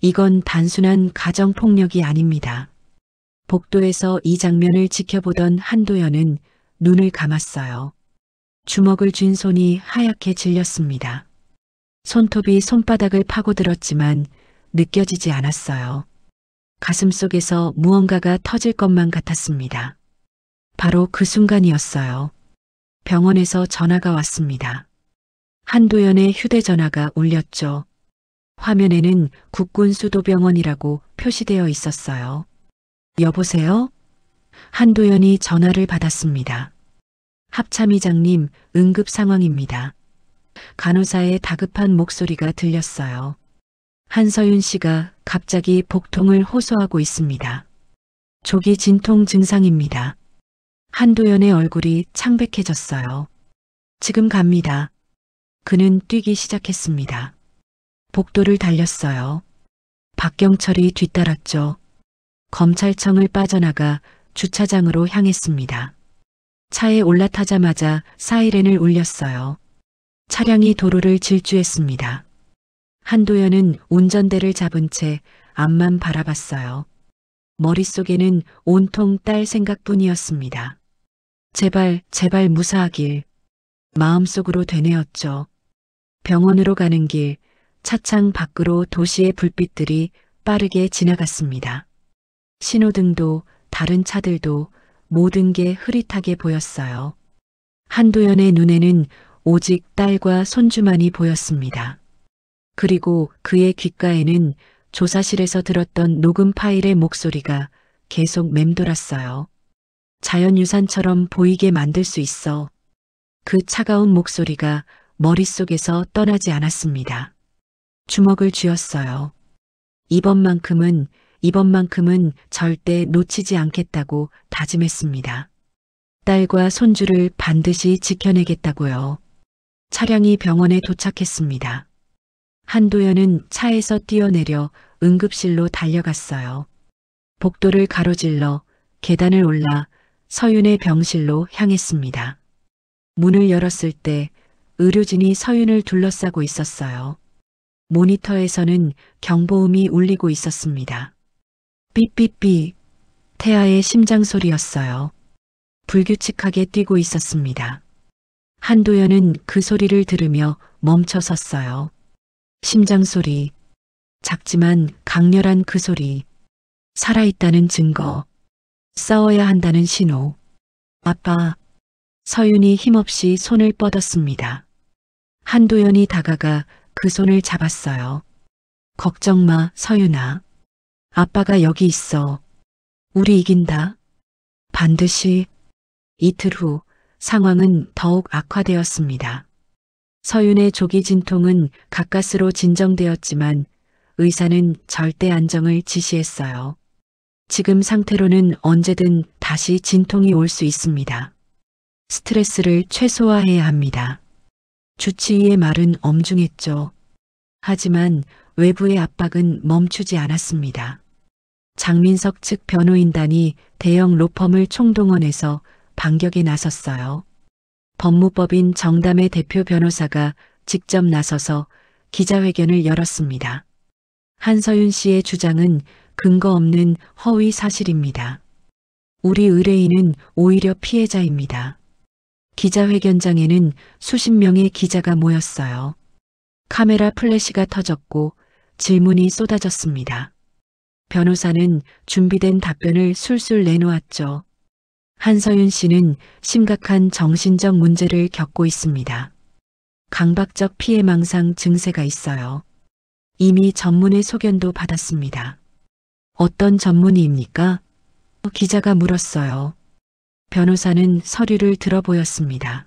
이건 단순한 가정폭력이 아닙니다. 복도에서 이 장면을 지켜보던 한도연은 눈을 감았어요. 주먹을 쥔 손이 하얗게 질렸습니다. 손톱이 손바닥을 파고들었지만 느껴지지 않았어요. 가슴 속에서 무언가가 터질 것만 같았습니다. 바로 그 순간이었어요. 병원에서 전화가 왔습니다. 한도연의 휴대전화가 울렸죠. 화면에는 국군수도병원이라고 표시되어 있었어요. 여보세요? 한도연이 전화를 받았습니다. 합참의장님, 응급 상황입니다. 간호사의 다급한 목소리가 들렸어요. 한서윤 씨가 갑자기 복통을 호소하고 있습니다. 조기 진통 증상입니다. 한도연의 얼굴이 창백해졌어요. 지금 갑니다. 그는 뛰기 시작했습니다. 복도를 달렸어요. 박경철이 뒤따랐죠. 검찰청을 빠져나가 주차장으로 향했습니다. 차에 올라타자마자 사이렌을 울렸어요. 차량이 도로를 질주했습니다. 한도연은 운전대를 잡은 채 앞만 바라봤어요. 머릿속에는 온통 딸 생각뿐이었습니다. 제발, 제발 무사하길. 마음속으로 되뇌었죠. 병원으로 가는 길, 차창 밖으로 도시의 불빛들이 빠르게 지나갔습니다. 신호등도 다른 차들도 모든 게 흐릿하게 보였어요. 한도연의 눈에는 오직 딸과 손주만이 보였습니다. 그리고 그의 귓가에는 조사실에서 들었던 녹음 파일의 목소리가 계속 맴돌았어요. 자연유산처럼 보이게 만들 수 있어. 그 차가운 목소리가 머릿속에서 떠나지 않았습니다. 주먹을 쥐었어요. 이번만큼은 절대 놓치지 않겠다고 다짐했습니다. 딸과 손주를 반드시 지켜내겠다고요. 차량이 병원에 도착했습니다. 한도연은 차에서 뛰어내려 응급실로 달려갔어요. 복도를 가로질러 계단을 올라 서윤의 병실로 향했습니다. 문을 열었을 때 의료진이 서윤을 둘러싸고 있었어요. 모니터에서는 경보음이 울리고 있었습니다. 삐삐삐, 태아의 심장 소리였어요. 불규칙하게 뛰고 있었습니다. 한도연은 그 소리를 들으며 멈춰 섰어요. 심장 소리, 작지만 강렬한 그 소리, 살아있다는 증거, 싸워야 한다는 신호. 아빠, 서윤이 힘없이 손을 뻗었습니다. 한도연이 다가가 그 손을 잡았어요. 걱정 마, 서윤아. 아빠가 여기 있어. 우리 이긴다. 반드시. 이틀 후 상황은 더욱 악화되었습니다. 서윤의 조기 진통은 가까스로 진정되었지만 의사는 절대 안정을 지시했어요. 지금 상태로는 언제든 다시 진통이 올 수 있습니다. 스트레스를 최소화해야 합니다. 주치의의 말은 엄중했죠. 하지만 외부의 압박은 멈추지 않았습니다. 장민석 측 변호인단이 대형 로펌을 총동원해서 반격에 나섰어요. 법무법인 정담의 대표 변호사가 직접 나서서 기자회견을 열었습니다. 한서윤 씨의 주장은 근거 없는 허위 사실입니다. 우리 의뢰인은 오히려 피해자입니다. 기자회견장에는 수십 명의 기자가 모였어요. 카메라 플래시가 터졌고 질문이 쏟아졌습니다. 변호사는 준비된 답변을 술술 내놓았죠. 한서윤 씨는 심각한 정신적 문제를 겪고 있습니다. 강박적 피해망상 증세가 있어요. 이미 전문의 소견도 받았습니다. 어떤 전문의입니까? 기자가 물었어요. 변호사는 서류를 들어보였습니다.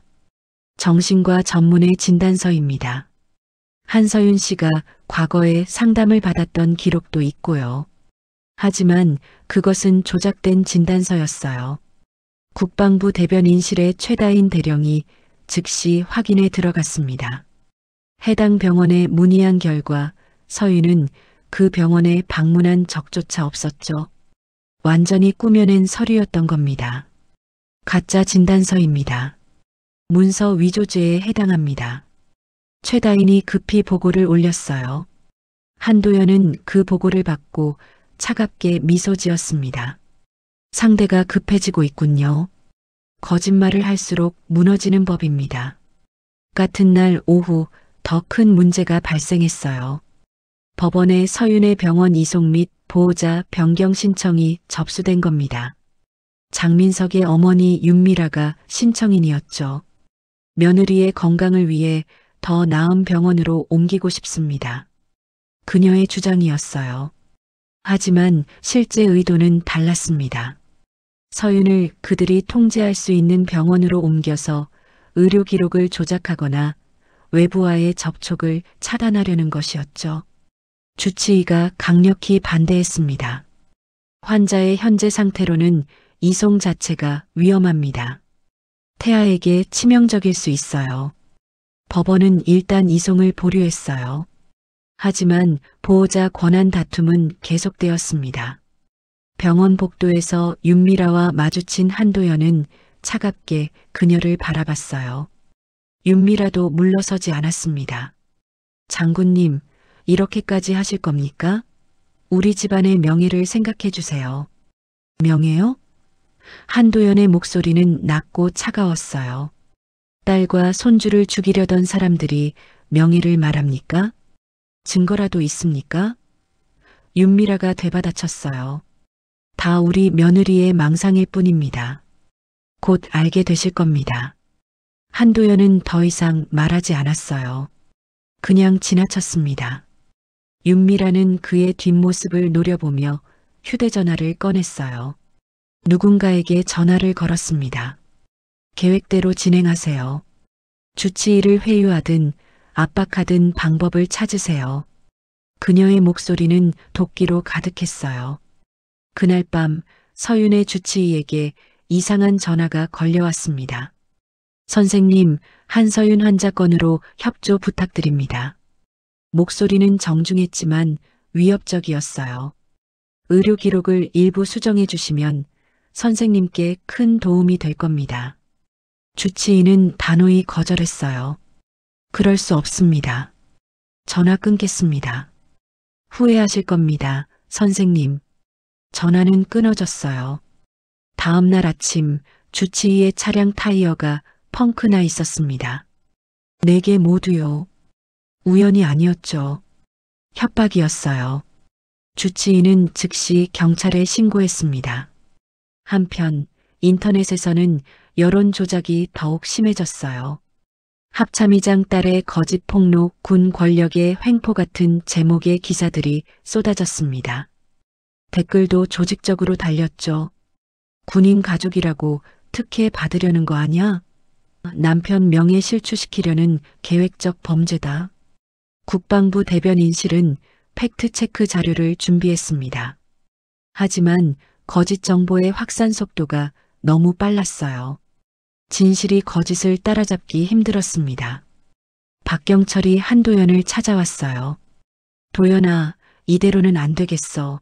정신과 전문의 진단서입니다. 한서윤 씨가 과거에 상담을 받았던 기록도 있고요. 하지만 그것은 조작된 진단서였어요. 국방부 대변인실의 최다인 대령이 즉시 확인에 들어갔습니다. 해당 병원에 문의한 결과 서윤은 그 병원에 방문한 적조차 없었죠. 완전히 꾸며낸 서류였던 겁니다. 가짜 진단서입니다. 문서 위조죄에 해당합니다. 최다인이 급히 보고를 올렸어요. 한도연은 그 보고를 받고 차갑게 미소 지었습니다. 상대가 급해지고 있군요. 거짓말을 할수록 무너지는 법입니다. 같은 날 오후 더 큰 문제가 발생했어요. 법원에 서윤의 병원 이송 및 보호자 변경 신청이 접수된 겁니다. 장민석의 어머니 윤미라가 신청인이었죠. 며느리의 건강을 위해 더 나은 병원으로 옮기고 싶습니다. 그녀의 주장이었어요. 하지만 실제 의도는 달랐습니다. 서윤을 그들이 통제할 수 있는 병원으로 옮겨서 의료 기록을 조작하거나 외부와의 접촉을 차단하려는 것이었죠. 주치의가 강력히 반대했습니다. 환자의 현재 상태로는 이송 자체가 위험합니다. 태아에게 치명적일 수 있어요. 법원은 일단 이송을 보류했어요. 하지만 보호자 권한 다툼은 계속되었습니다. 병원 복도에서 윤미라와 마주친 한도연은 차갑게 그녀를 바라봤어요. 윤미라도 물러서지 않았습니다. 장군님, 이렇게까지 하실 겁니까? 우리 집안의 명예를 생각해 주세요. 명예요? 한도연의 목소리는 낮고 차가웠어요. 딸과 손주를 죽이려던 사람들이 명예를 말합니까? 증거라도 있습니까? 윤미라가 되받아쳤어요. 다 우리 며느리의 망상일 뿐입니다. 곧 알게 되실 겁니다. 한도연은 더 이상 말하지 않았어요. 그냥 지나쳤습니다. 윤미라는 그의 뒷모습을 노려보며 휴대전화를 꺼냈어요. 누군가에게 전화를 걸었습니다. 계획대로 진행하세요. 주치의를 회유하든 압박하든 방법을 찾으세요. 그녀의 목소리는 도끼로 가득했어요. 그날 밤 서윤의 주치의에게 이상한 전화가 걸려왔습니다. 선생님, 한서윤 환자 건으로 협조 부탁드립니다. 목소리는 정중했지만 위협적이었어요. 의료 기록을 일부 수정해 주시면 선생님께 큰 도움이 될 겁니다. 주치의는 단호히 거절했어요. 그럴 수 없습니다. 전화 끊겠습니다. 후회하실 겁니다, 선생님. 전화는 끊어졌어요. 다음 날 아침 주치의의 차량 타이어가 펑크나 있었습니다. 4개 모두요. 우연이 아니었죠. 협박이었어요. 주치의는 즉시 경찰에 신고했습니다. 한편 인터넷에서는 여론 조작이 더욱 심해졌어요. 합참의장 딸의 거짓 폭로, 군 권력의 횡포 같은 제목의 기사들이 쏟아졌습니다. 댓글도 조직적으로 달렸죠. 군인 가족이라고 특혜 받으려는 거 아냐? 남편 명예 실추시키려는 계획적 범죄다. 국방부 대변인실은 팩트체크 자료를 준비했습니다. 하지만 거짓 정보의 확산 속도가 너무 빨랐어요. 진실이 거짓을 따라잡기 힘들었습니다. 박경철이 한도연을 찾아왔어요. 도연아, 이대로는 안 되겠어.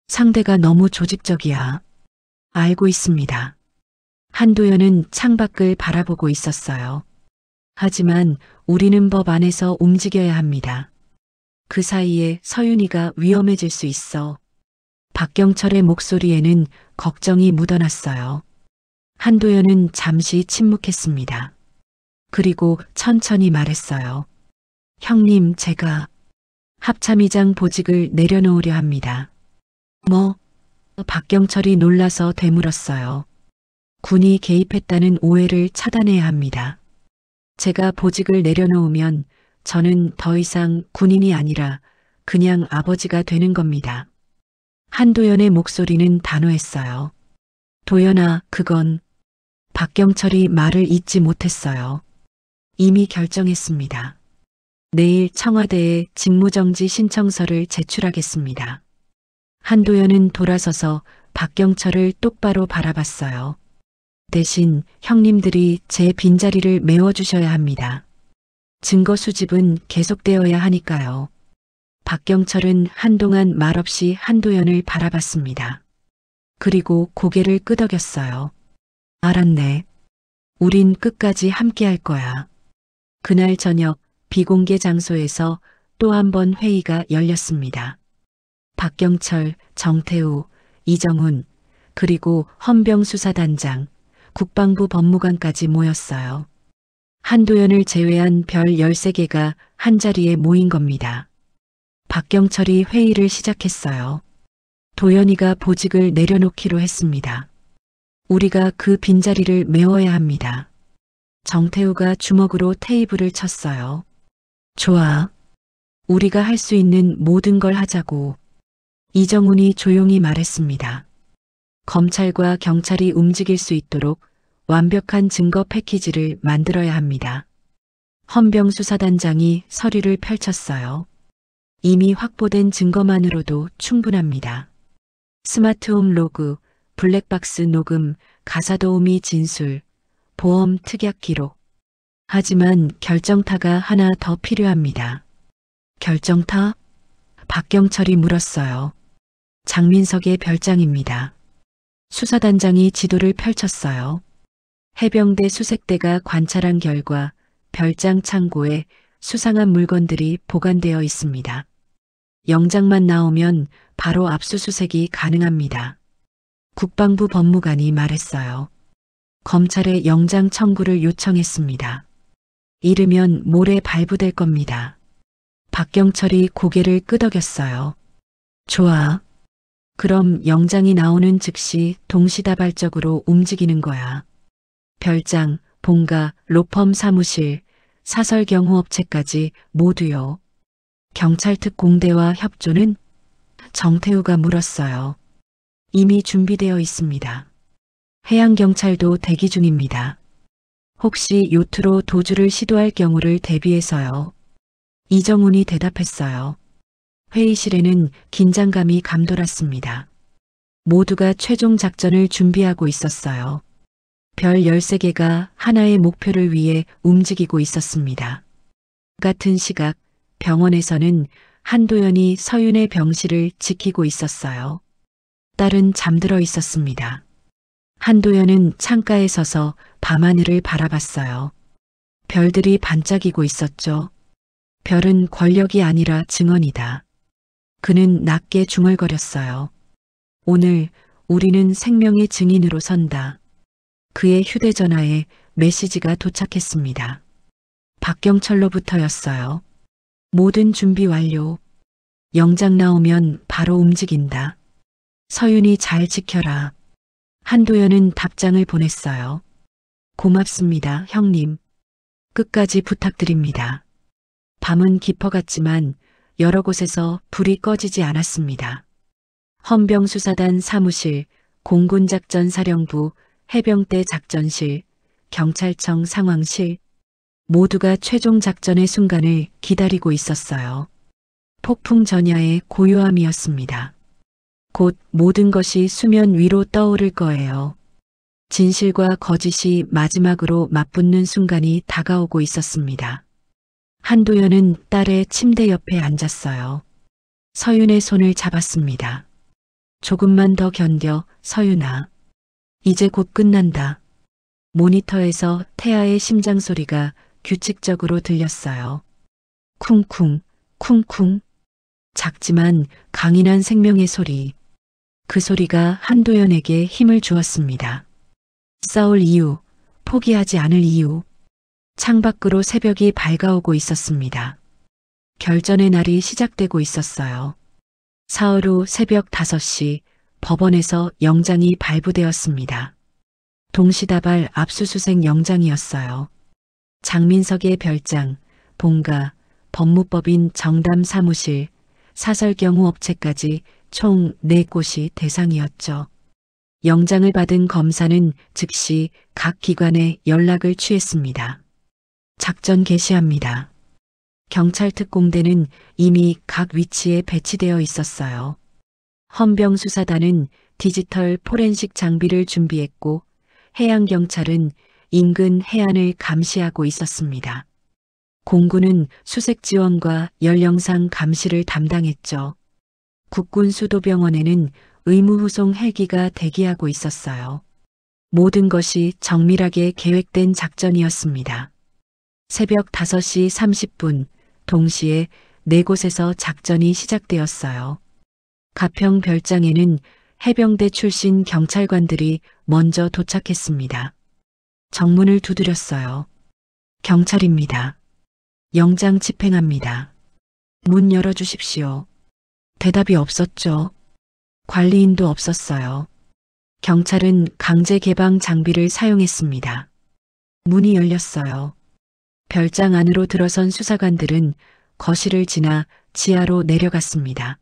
상대가 너무 조직적이야. 알고 있습니다. 한도연은 창밖을 바라보고 있었어요. 하지만 우리는 법 안에서 움직여야 합니다. 그 사이에 서윤이가 위험해질 수 있어. 박경철의 목소리에는 걱정이 묻어났어요. 한도연은 잠시 침묵했습니다. 그리고 천천히 말했어요. 형님, 제가 합참의장 보직을 내려놓으려 합니다. 뭐? 박경철이 놀라서 되물었어요. 군이 개입했다는 오해를 차단해야 합니다. 제가 보직을 내려놓으면 저는 더 이상 군인이 아니라 그냥 아버지가 되는 겁니다. 한도연의 목소리는 단호했어요. 도연아, 그건... 박경철이 말을 잇지 못했어요. 이미 결정했습니다. 내일 청와대에 직무정지 신청서를 제출하겠습니다. 한도연은 돌아서서 박경철을 똑바로 바라봤어요. 대신 형님들이 제 빈자리를 메워주셔야 합니다. 증거 수집은 계속되어야 하니까요. 박경철은 한동안 말없이 한도연을 바라봤습니다. 그리고 고개를 끄덕였어요. 알았네. 우린 끝까지 함께 할 거야. 그날 저녁 비공개 장소에서 또 한 번 회의가 열렸습니다. 박경철, 정태우, 이정훈, 그리고 헌병수사단장, 국방부 법무관까지 모였어요. 한도연을 제외한 별 13개가 한자리에 모인 겁니다. 박경철이 회의를 시작했어요. 도연이가 보직을 내려놓기로 했습니다. 우리가 그 빈자리를 메워야 합니다. 정태우가 주먹으로 테이블을 쳤어요. 좋아. 우리가 할 수 있는 모든 걸 하자고. 이정훈이 조용히 말했습니다. 검찰과 경찰이 움직일 수 있도록 완벽한 증거 패키지를 만들어야 합니다. 헌병 수사단장이 서류를 펼쳤어요. 이미 확보된 증거만으로도 충분합니다. 스마트홈 로그, 블랙박스 녹음, 가사도우미 진술, 보험 특약 기록. 하지만 결정타가 하나 더 필요합니다. 결정타? 박경철이 물었어요. 장민석의 별장입니다. 수사단장이 지도를 펼쳤어요. 해병대 수색대가 관찰한 결과 별장 창고에 수상한 물건들이 보관되어 있습니다. 영장만 나오면 바로 압수수색이 가능합니다. 국방부 법무관이 말했어요. 검찰에 영장 청구를 요청했습니다. 이르면 모레 발부될 겁니다. 박경철이 고개를 끄덕였어요. 좋아. 그럼 영장이 나오는 즉시 동시다발적으로 움직이는 거야. 별장, 본가, 로펌 사무실, 사설경호업체까지 모두요. 경찰 특공대와 협조는? 정태우가 물었어요. 이미 준비되어 있습니다. 해양경찰도 대기 중입니다. 혹시 요트로 도주를 시도할 경우를 대비해서요. 이정훈이 대답했어요. 회의실에는 긴장감이 감돌았습니다. 모두가 최종 작전을 준비하고 있었어요. 별 13개가 하나의 목표를 위해 움직이고 있었습니다. 같은 시각 병원에서는 한도연이 서윤의 병실을 지키고 있었어요. 딸은 잠들어 있었습니다. 한도연은 창가에 서서 밤하늘을 바라봤어요. 별들이 반짝이고 있었죠. 별은 권력이 아니라 증언이다. 그는 낮게 중얼거렸어요. 오늘 우리는 생명의 증인으로 선다. 그의 휴대전화에 메시지가 도착했습니다. 박경철로부터였어요. 모든 준비 완료. 영장 나오면 바로 움직인다. 서윤이 잘 지켜라. 한도연은 답장을 보냈어요. 고맙습니다, 형님. 끝까지 부탁드립니다. 밤은 깊어갔지만 여러 곳에서 불이 꺼지지 않았습니다. 헌병수사단 사무실, 공군작전사령부, 해병대 작전실, 경찰청 상황실, 모두가 최종 작전의 순간을 기다리고 있었어요. 폭풍 전야의 고요함이었습니다. 곧 모든 것이 수면 위로 떠오를 거예요. 진실과 거짓이 마지막으로 맞붙는 순간이 다가오고 있었습니다. 한도연은 딸의 침대 옆에 앉았어요. 서윤의 손을 잡았습니다. 조금만 더 견뎌, 서윤아. 이제 곧 끝난다. 모니터에서 태아의 심장 소리가 규칙적으로 들렸어요. 쿵쿵, 쿵쿵. 작지만 강인한 생명의 소리. 그 소리가 한도연에게 힘을 주었습니다. 싸울 이유, 포기하지 않을 이유. 창밖으로 새벽이 밝아오고 있었습니다. 결전의 날이 시작되고 있었어요. 사흘 후 새벽 5시 법원에서 영장이 발부되었습니다. 동시다발 압수수색 영장이었어요. 장민석의 별장, 본가, 법무법인 정담 사무실, 사설경호업체까지 총 4곳이 대상이었죠. 영장을 받은 검사는 즉시 각 기관에 연락을 취했습니다. 작전 개시합니다. 경찰특공대는 이미 각 위치에 배치되어 있었어요. 헌병수사단은 디지털 포렌식 장비를 준비했고 해양경찰은 인근 해안을 감시하고 있었습니다. 공군은 수색 지원과 연령상 감시를 담당했죠. 국군수도병원에는 의무후송 헬기가 대기하고 있었어요. 모든 것이 정밀하게 계획된 작전이었습니다. 새벽 5시 30분 동시에 4곳에서 작전이 시작되었어요. 가평 별장에는 해병대 출신 경찰관들이 먼저 도착했습니다. 정문을 두드렸어요. 경찰입니다. 영장 집행합니다. 문 열어주십시오. 대답이 없었죠. 관리인도 없었어요. 경찰은 강제 개방 장비를 사용했습니다. 문이 열렸어요. 별장 안으로 들어선 수사관들은 거실을 지나 지하로 내려갔습니다.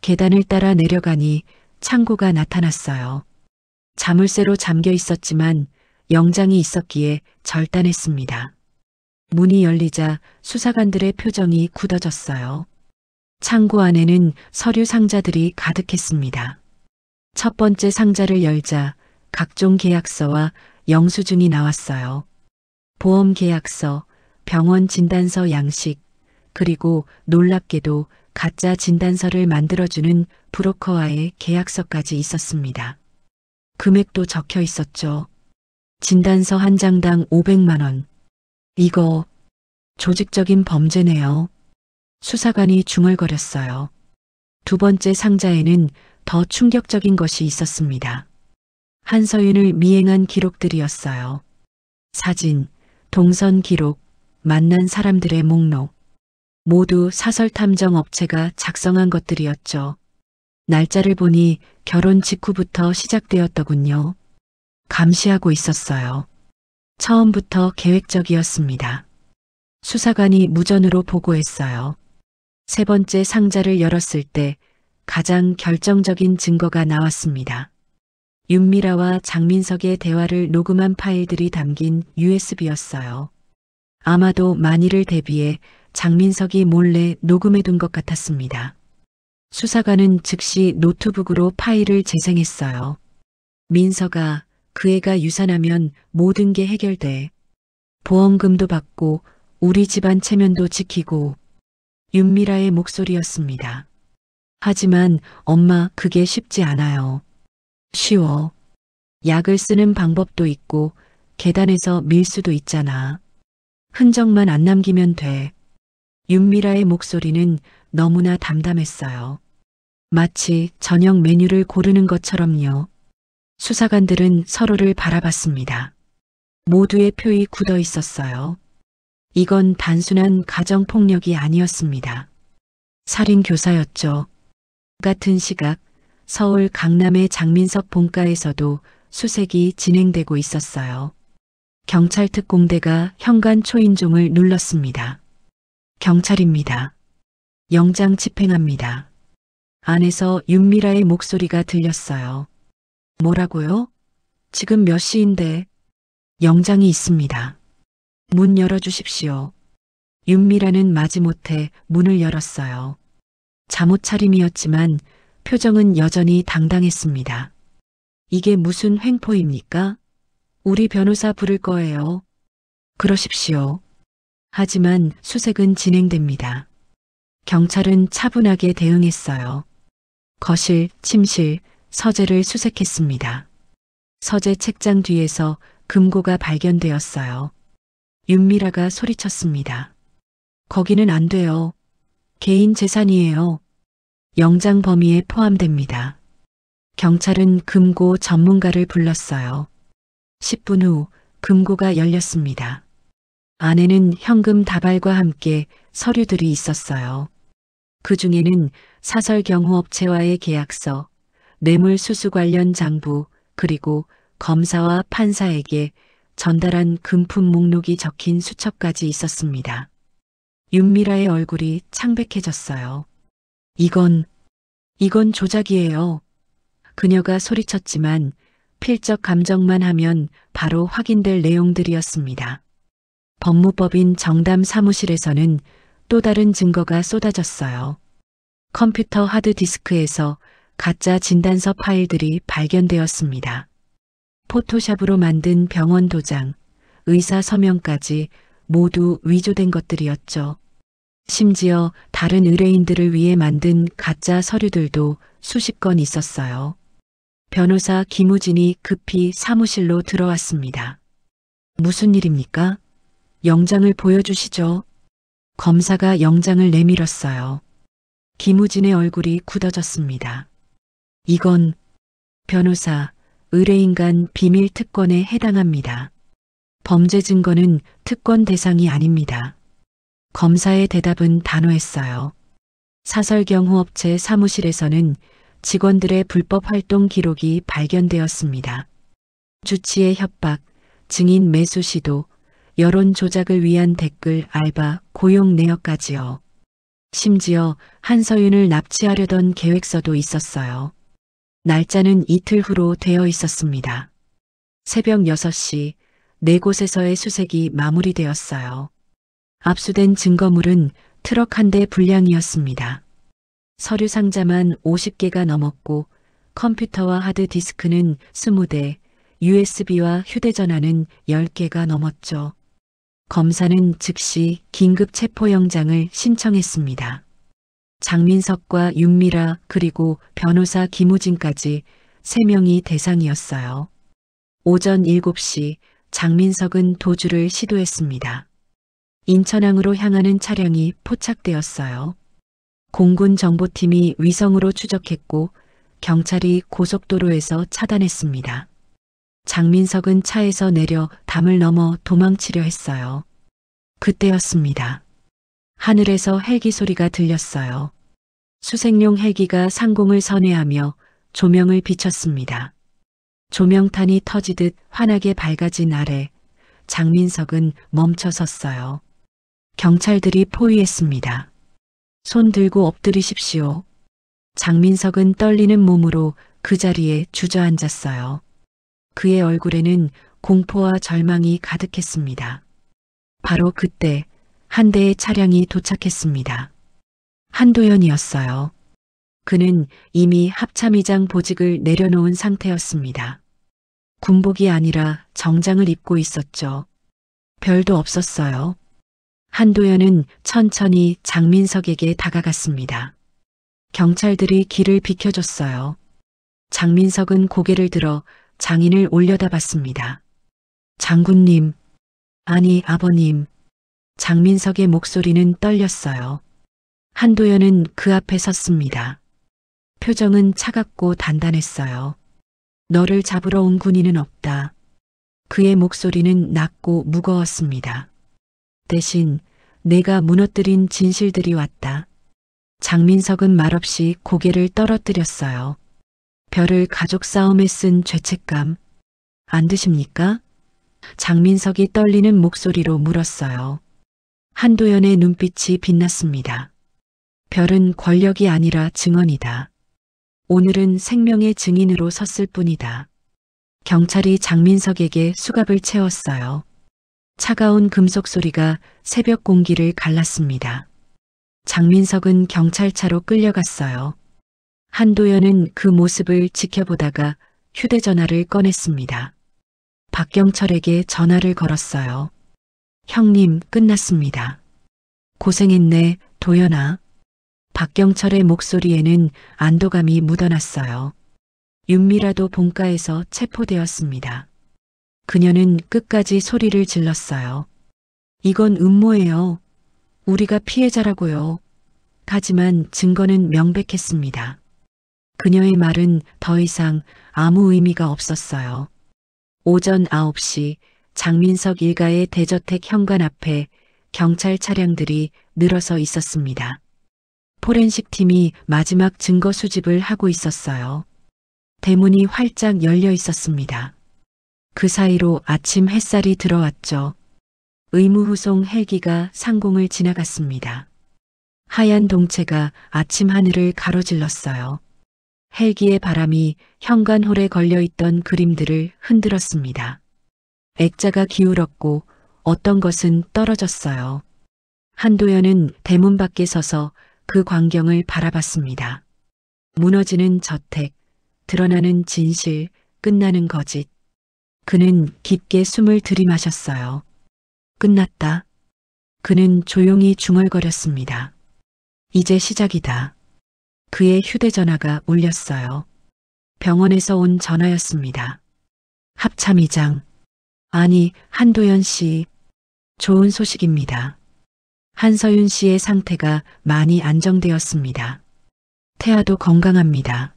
계단을 따라 내려가니 창고가 나타났어요. 자물쇠로 잠겨 있었지만 영장이 있었기에 절단했습니다. 문이 열리자 수사관들의 표정이 굳어졌어요. 창고 안에는 서류 상자들이 가득했습니다. 첫 번째 상자를 열자 각종 계약서와 영수증이 나왔어요. 보험 계약서, 병원 진단서 양식, 그리고 놀랍게도 가짜 진단서를 만들어주는 브로커와의 계약서까지 있었습니다. 금액도 적혀 있었죠. 진단서 한 장당 500만 원. 이거 조직적인 범죄네요. 수사관이 중얼거렸어요. 두 번째 상자에는 더 충격적인 것이 있었습니다. 한서윤을 미행한 기록들이었어요. 사진, 동선 기록, 만난 사람들의 목록. 모두 사설탐정 업체가 작성한 것들이었죠. 날짜를 보니 결혼 직후부터 시작되었더군요. 감시하고 있었어요. 처음부터 계획적이었습니다. 수사관이 무전으로 보고했어요. 세 번째 상자를 열었을 때 가장 결정적인 증거가 나왔습니다. 윤미라와 장민석의 대화를 녹음한 파일들이 담긴 USB였어요. 아마도 만일을 대비해 장민석이 몰래 녹음해둔 것 같았습니다. 수사관은 즉시 노트북으로 파일을 재생했어요. 민서가 그 애가 유산하면 모든 게 해결돼. 보험금도 받고 우리 집안 체면도 지키고. 윤미라의 목소리였습니다. 하지만 엄마 그게 쉽지 않아요. 쉬워. 약을 쓰는 방법도 있고 계단에서 밀 수도 있잖아. 흔적만 안 남기면 돼. 윤미라의 목소리는 너무나 담담했어요. 마치 저녁 메뉴를 고르는 것처럼요. 수사관들은 서로를 바라봤습니다. 모두의 표이 굳어 있었어요. 이건 단순한 가정폭력이 아니었습니다. 살인교사였죠. 같은 시각 서울 강남의 장민석 본가에서도 수색이 진행되고 있었어요. 경찰 특공대가 현관 초인종을 눌렀습니다. 경찰입니다. 영장 집행합니다. 안에서 윤미라의 목소리가 들렸어요. 뭐라고요? 지금 몇 시인데? 영장이 있습니다. 문 열어주십시오. 윤미라는 마지못해 문을 열었어요. 잠옷 차림이었지만 표정은 여전히 당당했습니다. 이게 무슨 횡포입니까? 우리 변호사 부를 거예요. 그러십시오. 하지만 수색은 진행됩니다. 경찰은 차분하게 대응했어요. 거실, 침실, 서재를 수색했습니다. 서재 책장 뒤에서 금고가 발견되었어요. 윤미라가 소리쳤습니다. 거기는 안 돼요. 개인 재산이에요. 영장 범위에 포함됩니다. 경찰은 금고 전문가를 불렀어요. 10분 후 금고가 열렸습니다. 안에는 현금 다발과 함께 서류들이 있었어요. 그 중에는 사설경호업체와의 계약서, 뇌물수수 관련 장부, 그리고 검사와 판사에게 전달한 금품 목록이 적힌 수첩까지 있었습니다. 윤미라의 얼굴이 창백해졌어요. 이건 조작이에요. 그녀가 소리쳤지만 필적 감정만 하면 바로 확인될 내용들이었습니다. 법무법인 정담 사무실에서는 또 다른 증거가 쏟아졌어요. 컴퓨터 하드디스크에서 가짜 진단서 파일들이 발견되었습니다. 포토샵으로 만든 병원 도장, 의사 서명까지 모두 위조된 것들이었죠. 심지어 다른 의뢰인들을 위해 만든 가짜 서류들도 수십 건 있었어요. 변호사 김우진이 급히 사무실로 들어왔습니다. 무슨 일입니까? 영장을 보여주시죠. 검사가 영장을 내밀었어요. 김우진의 얼굴이 굳어졌습니다. 이건 변호사, 의뢰인 간 비밀 특권에 해당합니다. 범죄 증거는 특권 대상이 아닙니다. 검사의 대답은 단호했어요. 사설경호업체 사무실에서는 직원들의 불법 활동 기록이 발견되었습니다. 주치의 협박, 증인 매수 시도, 여론 조작을 위한 댓글, 알바, 고용 내역까지요. 심지어 한서윤을 납치하려던 계획서도 있었어요. 날짜는 이틀 후로 되어 있었습니다. 새벽 6시, 4곳에서의 수색이 마무리되었어요. 압수된 증거물은 트럭 한 대 분량이었습니다. 서류 상자만 50개가 넘었고 컴퓨터와 하드디스크는 20대, USB와 휴대전화는 10개가 넘었죠. 검사는 즉시 긴급 체포영장을 신청했습니다. 장민석과 윤미라 그리고 변호사 김우진까지 3명이 대상이었어요. 오전 7시 장민석은 도주를 시도했습니다. 인천항으로 향하는 차량이 포착되었어요. 공군 정보팀이 위성으로 추적했고 경찰이 고속도로에서 차단했습니다. 장민석은 차에서 내려 담을 넘어 도망치려 했어요. 그때였습니다. 하늘에서 헬기 소리가 들렸어요. 수색용 헬기가 상공을 선회하며 조명을 비췄습니다. 조명탄이 터지듯 환하게 밝아진 아래 장민석은 멈춰 섰어요. 경찰들이 포위했습니다. 손 들고 엎드리십시오. 장민석은 떨리는 몸으로 그 자리에 주저앉았어요. 그의 얼굴에는 공포와 절망이 가득했습니다. 바로 그때 한 대의 차량이 도착했습니다. 한도연이었어요. 그는 이미 합참의장 보직을 내려놓은 상태였습니다. 군복이 아니라 정장을 입고 있었죠. 별도 없었어요. 한도연은 천천히 장민석에게 다가갔습니다. 경찰들이 길을 비켜줬어요. 장민석은 고개를 들어 장인을 올려다봤습니다. 장군님, 아니 아버님. 장민석의 목소리는 떨렸어요. 한도연은 그 앞에 섰습니다. 표정은 차갑고 단단했어요. 너를 잡으러 온 군인은 없다. 그의 목소리는 낮고 무거웠습니다. 대신 내가 무너뜨린 진실들이 왔다. 장민석은 말없이 고개를 떨어뜨렸어요. 별을 가족 싸움에 쓴 죄책감. 안 드십니까? 장민석이 떨리는 목소리로 물었어요. 한도연의 눈빛이 빛났습니다. 별은 권력이 아니라 증언이다. 오늘은 생명의 증인으로 섰을 뿐이다. 경찰이 장민석에게 수갑을 채웠어요. 차가운 금속 소리가 새벽 공기를 갈랐습니다. 장민석은 경찰차로 끌려갔어요. 한도연은 그 모습을 지켜보다가 휴대전화를 꺼냈습니다. 박경철에게 전화를 걸었어요. 형님, 끝났습니다. 고생했네, 도연아. 박경철의 목소리에는 안도감이 묻어났어요. 윤미라도 본가에서 체포되었습니다. 그녀는 끝까지 소리를 질렀어요. 이건 음모예요. 우리가 피해자라고요. 하지만 증거는 명백했습니다. 그녀의 말은 더 이상 아무 의미가 없었어요. 오전 9시 장민석 일가의 대저택 현관 앞에 경찰 차량들이 늘어서 있었습니다. 포렌식 팀이 마지막 증거 수집을 하고 있었어요. 대문이 활짝 열려 있었습니다. 그 사이로 아침 햇살이 들어왔죠. 의무후송 헬기가 상공을 지나갔습니다. 하얀 동체가 아침 하늘을 가로질렀어요. 헬기의 바람이 현관홀에 걸려있던 그림들을 흔들었습니다. 액자가 기울었고 어떤 것은 떨어졌어요. 한도연은 대문 밖에 서서 그 광경을 바라봤습니다. 무너지는 저택, 드러나는 진실, 끝나는 거짓. 그는 깊게 숨을 들이마셨어요. 끝났다. 그는 조용히 중얼거렸습니다. 이제 시작이다. 그의 휴대전화가 울렸어요. 병원에서 온 전화였습니다. 합참의장. 아니, 한도연 씨. 좋은 소식입니다. 한서윤 씨의 상태가 많이 안정되었습니다. 태아도 건강합니다.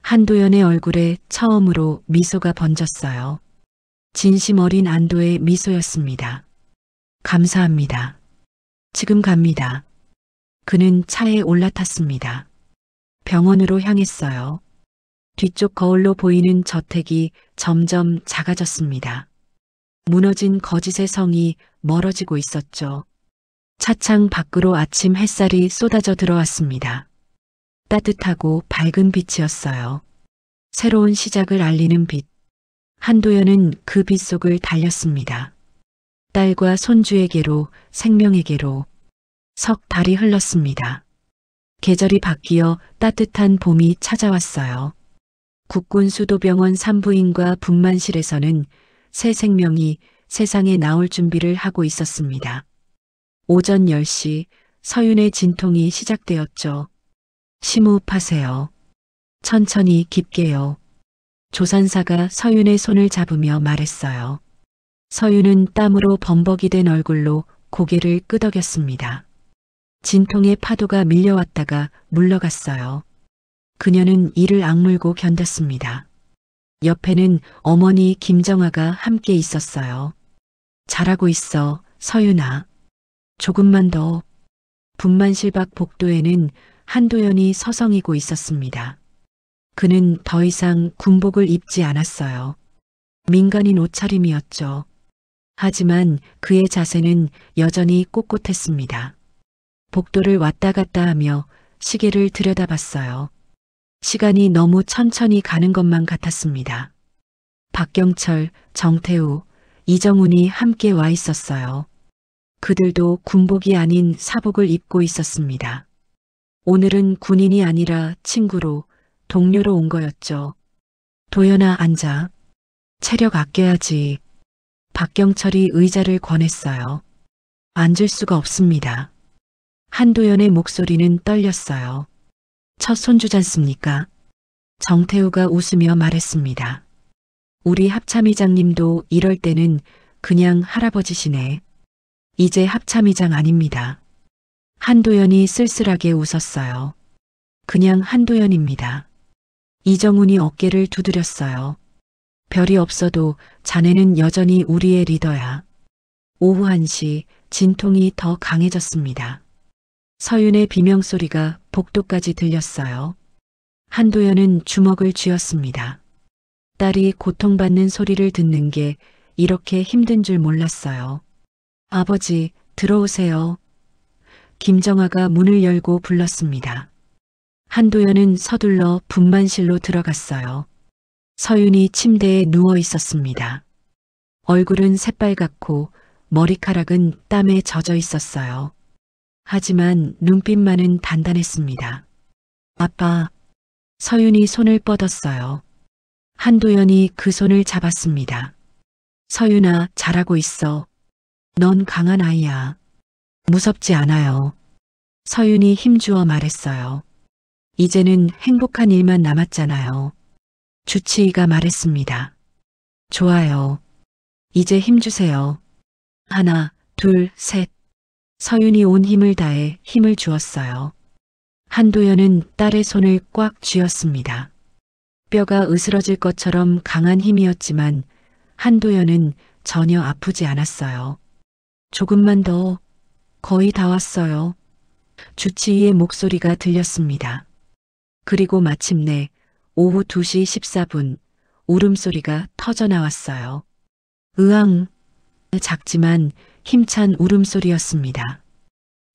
한도연의 얼굴에 처음으로 미소가 번졌어요. 진심 어린 안도의 미소였습니다. 감사합니다. 지금 갑니다. 그는 차에 올라탔습니다. 병원으로 향했어요. 뒤쪽 거울로 보이는 저택이 점점 작아졌습니다. 무너진 거짓의 성이 멀어지고 있었죠. 차창 밖으로 아침 햇살이 쏟아져 들어왔습니다. 따뜻하고 밝은 빛이었어요. 새로운 시작을 알리는 빛. 한도연은 그 빛 속을 달렸습니다. 딸과 손주에게로, 생명에게로. 석 달이 흘렀습니다. 계절이 바뀌어 따뜻한 봄이 찾아왔어요. 국군수도병원 산부인과 분만실에서는 새 생명이 세상에 나올 준비를 하고 있었습니다. 오전 10시 서윤의 진통이 시작되었죠. 심호흡하세요. 천천히 깊게요. 조산사가 서윤의 손을 잡으며 말했어요. 서윤은 땀으로 범벅이 된 얼굴로 고개를 끄덕였습니다. 진통의 파도가 밀려왔다가 물러갔어요. 그녀는 이를 악물고 견뎠습니다. 옆에는 어머니 김정아가 함께 있었어요. 잘하고 있어, 서윤아. 조금만 더. 분만실 밖 복도에는 한도연이 서성이고 있었습니다. 그는 더 이상 군복을 입지 않았어요. 민간인 옷차림이었죠. 하지만 그의 자세는 여전히 꼿꼿했습니다. 복도를 왔다 갔다 하며 시계를 들여다봤어요. 시간이 너무 천천히 가는 것만 같았습니다. 박경철, 정태우, 이정훈이 함께 와 있었어요. 그들도 군복이 아닌 사복을 입고 있었습니다. 오늘은 군인이 아니라 친구로, 동료로 온 거였죠. 도연아, 앉아. 체력 아껴야지. 박경철이 의자를 권했어요. 앉을 수가 없습니다. 한도연의 목소리는 떨렸어요. 첫 손주잖습니까? 정태우가 웃으며 말했습니다. 우리 합참의장님도 이럴 때는 그냥 할아버지시네. 이제 합참의장 아닙니다. 한도연이 쓸쓸하게 웃었어요. 그냥 한도연입니다. 이정훈이 어깨를 두드렸어요. 별이 없어도 자네는 여전히 우리의 리더야. 오후 1시 진통이 더 강해졌습니다. 서윤의 비명소리가 복도까지 들렸어요. 한도연은 주먹을 쥐었습니다. 딸이 고통받는 소리를 듣는 게 이렇게 힘든 줄 몰랐어요. 아버지, 들어오세요. 김정아가 문을 열고 불렀습니다. 한도연은 서둘러 분만실로 들어갔어요. 서윤이 침대에 누워 있었습니다. 얼굴은 새빨갛고 머리카락은 땀에 젖어 있었어요. 하지만 눈빛만은 단단했습니다. 아빠. 서윤이 손을 뻗었어요. 한도연이 그 손을 잡았습니다. 서윤아, 잘하고 있어. 넌 강한 아이야. 무섭지 않아요. 서윤이 힘주어 말했어요. 이제는 행복한 일만 남았잖아요. 주치의가 말했습니다. 좋아요. 이제 힘주세요. 하나, 둘, 셋. 서윤이 온 힘을 다해 힘을 주었어요. 한도연은 딸의 손을 꽉 쥐었습니다. 뼈가 으스러질 것처럼 강한 힘이었지만 한도연은 전혀 아프지 않았어요. 조금만 더. 거의 다 왔어요. 주치의의 목소리가 들렸습니다. 그리고 마침내 오후 2시 14분 울음소리가 터져나왔어요. 으앙. 작지만 힘찬 울음소리였습니다.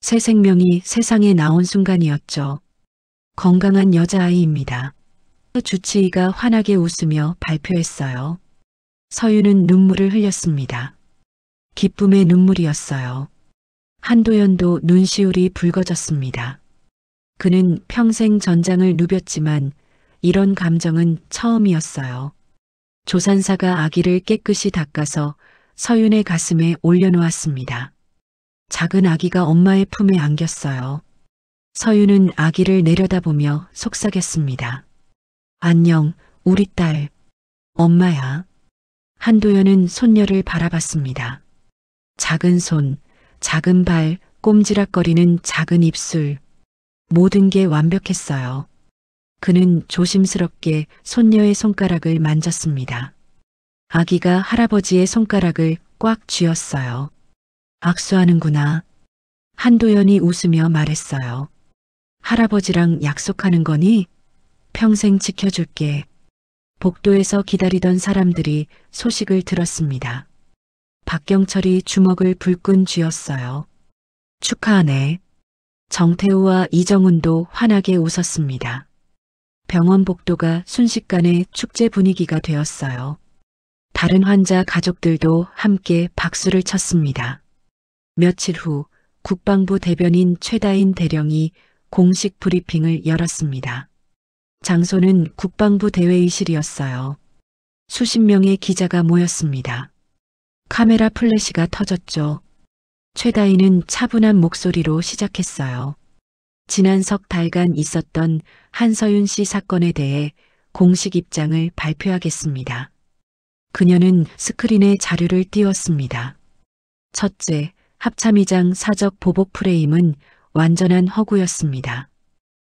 새 생명이 세상에 나온 순간이었죠. 건강한 여자아이입니다. 주치의가 환하게 웃으며 발표했어요. 서윤은 눈물을 흘렸습니다. 기쁨의 눈물이었어요. 한도연도 눈시울이 붉어졌습니다. 그는 평생 전장을 누볐지만 이런 감정은 처음이었어요. 조산사가 아기를 깨끗이 닦아서 서윤의 가슴에 올려놓았습니다. 작은 아기가 엄마의 품에 안겼어요. 서윤은 아기를 내려다보며 속삭였습니다. 안녕, 우리 딸. 엄마야. 한도연은 손녀를 바라봤습니다. 작은 손, 작은 발, 꼼지락거리는 작은 입술. 모든 게 완벽했어요. 그는 조심스럽게 손녀의 손가락을 만졌습니다. 아기가 할아버지의 손가락을 꽉 쥐었어요. 악수하는구나. 한도연이 웃으며 말했어요. 할아버지랑 약속하는 거니? 평생 지켜줄게. 복도에서 기다리던 사람들이 소식을 들었습니다. 박경철이 주먹을 불끈 쥐었어요. 축하하네. 정태우와 이정훈도 환하게 웃었습니다. 병원 복도가 순식간에 축제 분위기가 되었어요. 다른 환자 가족들도 함께 박수를 쳤습니다. 며칠 후 국방부 대변인 최다인 대령이 공식 브리핑을 열었습니다. 장소는 국방부 대회의실이었어요. 수십 명의 기자가 모였습니다. 카메라 플래시가 터졌죠. 최다인은 차분한 목소리로 시작했어요. 지난 석 달간 있었던 한서윤 씨 사건에 대해 공식 입장을 발표하겠습니다. 그녀는 스크린에 자료를 띄웠습니다. 첫째, 합참의장 사적 보복 프레임은 완전한 허구였습니다.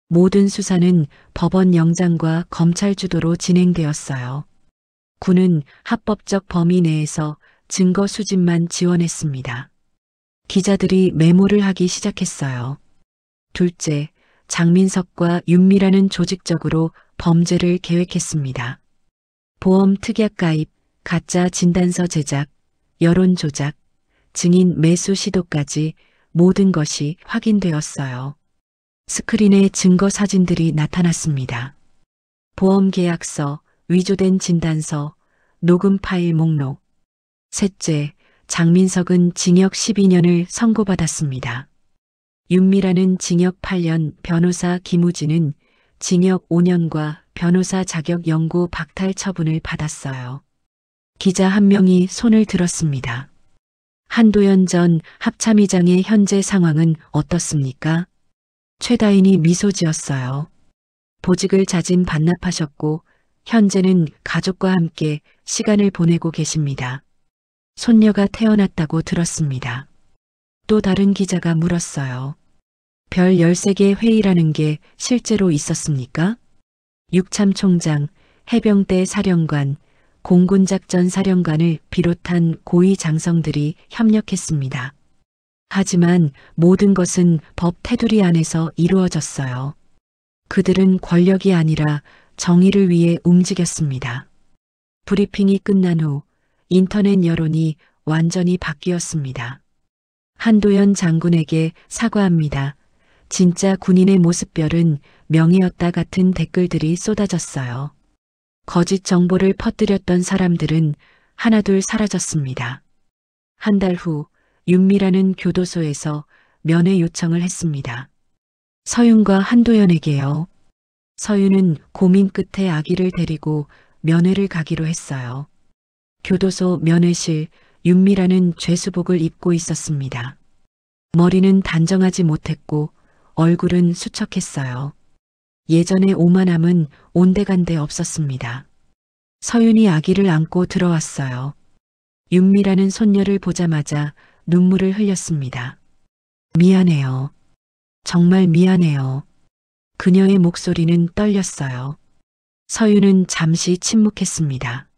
모든 수사는 법원 영장과 검찰 주도로 진행되었어요. 군은 합법적 범위 내에서 증거 수집만 지원했습니다. 기자들이 메모를 하기 시작했어요. 둘째, 장민석과 윤미라는 조직적으로 범죄를 계획했습니다. 보험 특약 가입, 가짜 진단서 제작, 여론 조작, 증인 매수 시도까지 모든 것이 확인되었어요. 스크린에 증거 사진들이 나타났습니다. 보험 계약서, 위조된 진단서, 녹음 파일 목록. 셋째, 장민석은 징역 12년을 선고받았습니다. 윤미라는 징역 8년, 변호사 김우진은 징역 5년과 변호사 자격 연구 박탈 처분을 받았어요. 기자 한 명이 손을 들었습니다. 한도연 전 합참의장의 현재 상황은 어떻습니까? 최다인이 미소 지었어요. 보직을 자진 반납하셨고 현재는 가족과 함께 시간을 보내고 계십니다. 손녀가 태어났다고 들었습니다. 또 다른 기자가 물었어요. 별 13개 회의라는 게 실제로 있었습니까? 육참 총장, 해병대 사령관, 공군작전 사령관을 비롯한 고위 장성들이 협력했습니다. 하지만 모든 것은 법 테두리 안에서 이루어졌어요. 그들은 권력이 아니라 정의를 위해 움직였습니다. 브리핑이 끝난 후 인터넷 여론이 완전히 바뀌었습니다. 한도연 장군에게 사과합니다. 진짜 군인의 모습별은 명예였다 같은 댓글들이 쏟아졌어요. 거짓 정보를 퍼뜨렸던 사람들은 하나둘 사라졌습니다. 한 달 후 윤미라는 교도소에서 면회 요청을 했습니다. 서윤과 한도연에게요. 서윤은 고민 끝에 아기를 데리고 면회를 가기로 했어요. 교도소 면회실, 윤미라는 죄수복을 입고 있었습니다. 머리는 단정하지 못했고 얼굴은 수척했어요. 예전의 오만함은 온데간데 없었습니다. 서윤이 아기를 안고 들어왔어요. 윤미라는 손녀를 보자마자 눈물을 흘렸습니다. 미안해요. 정말 미안해요. 그녀의 목소리는 떨렸어요. 서윤은 잠시 침묵했습니다.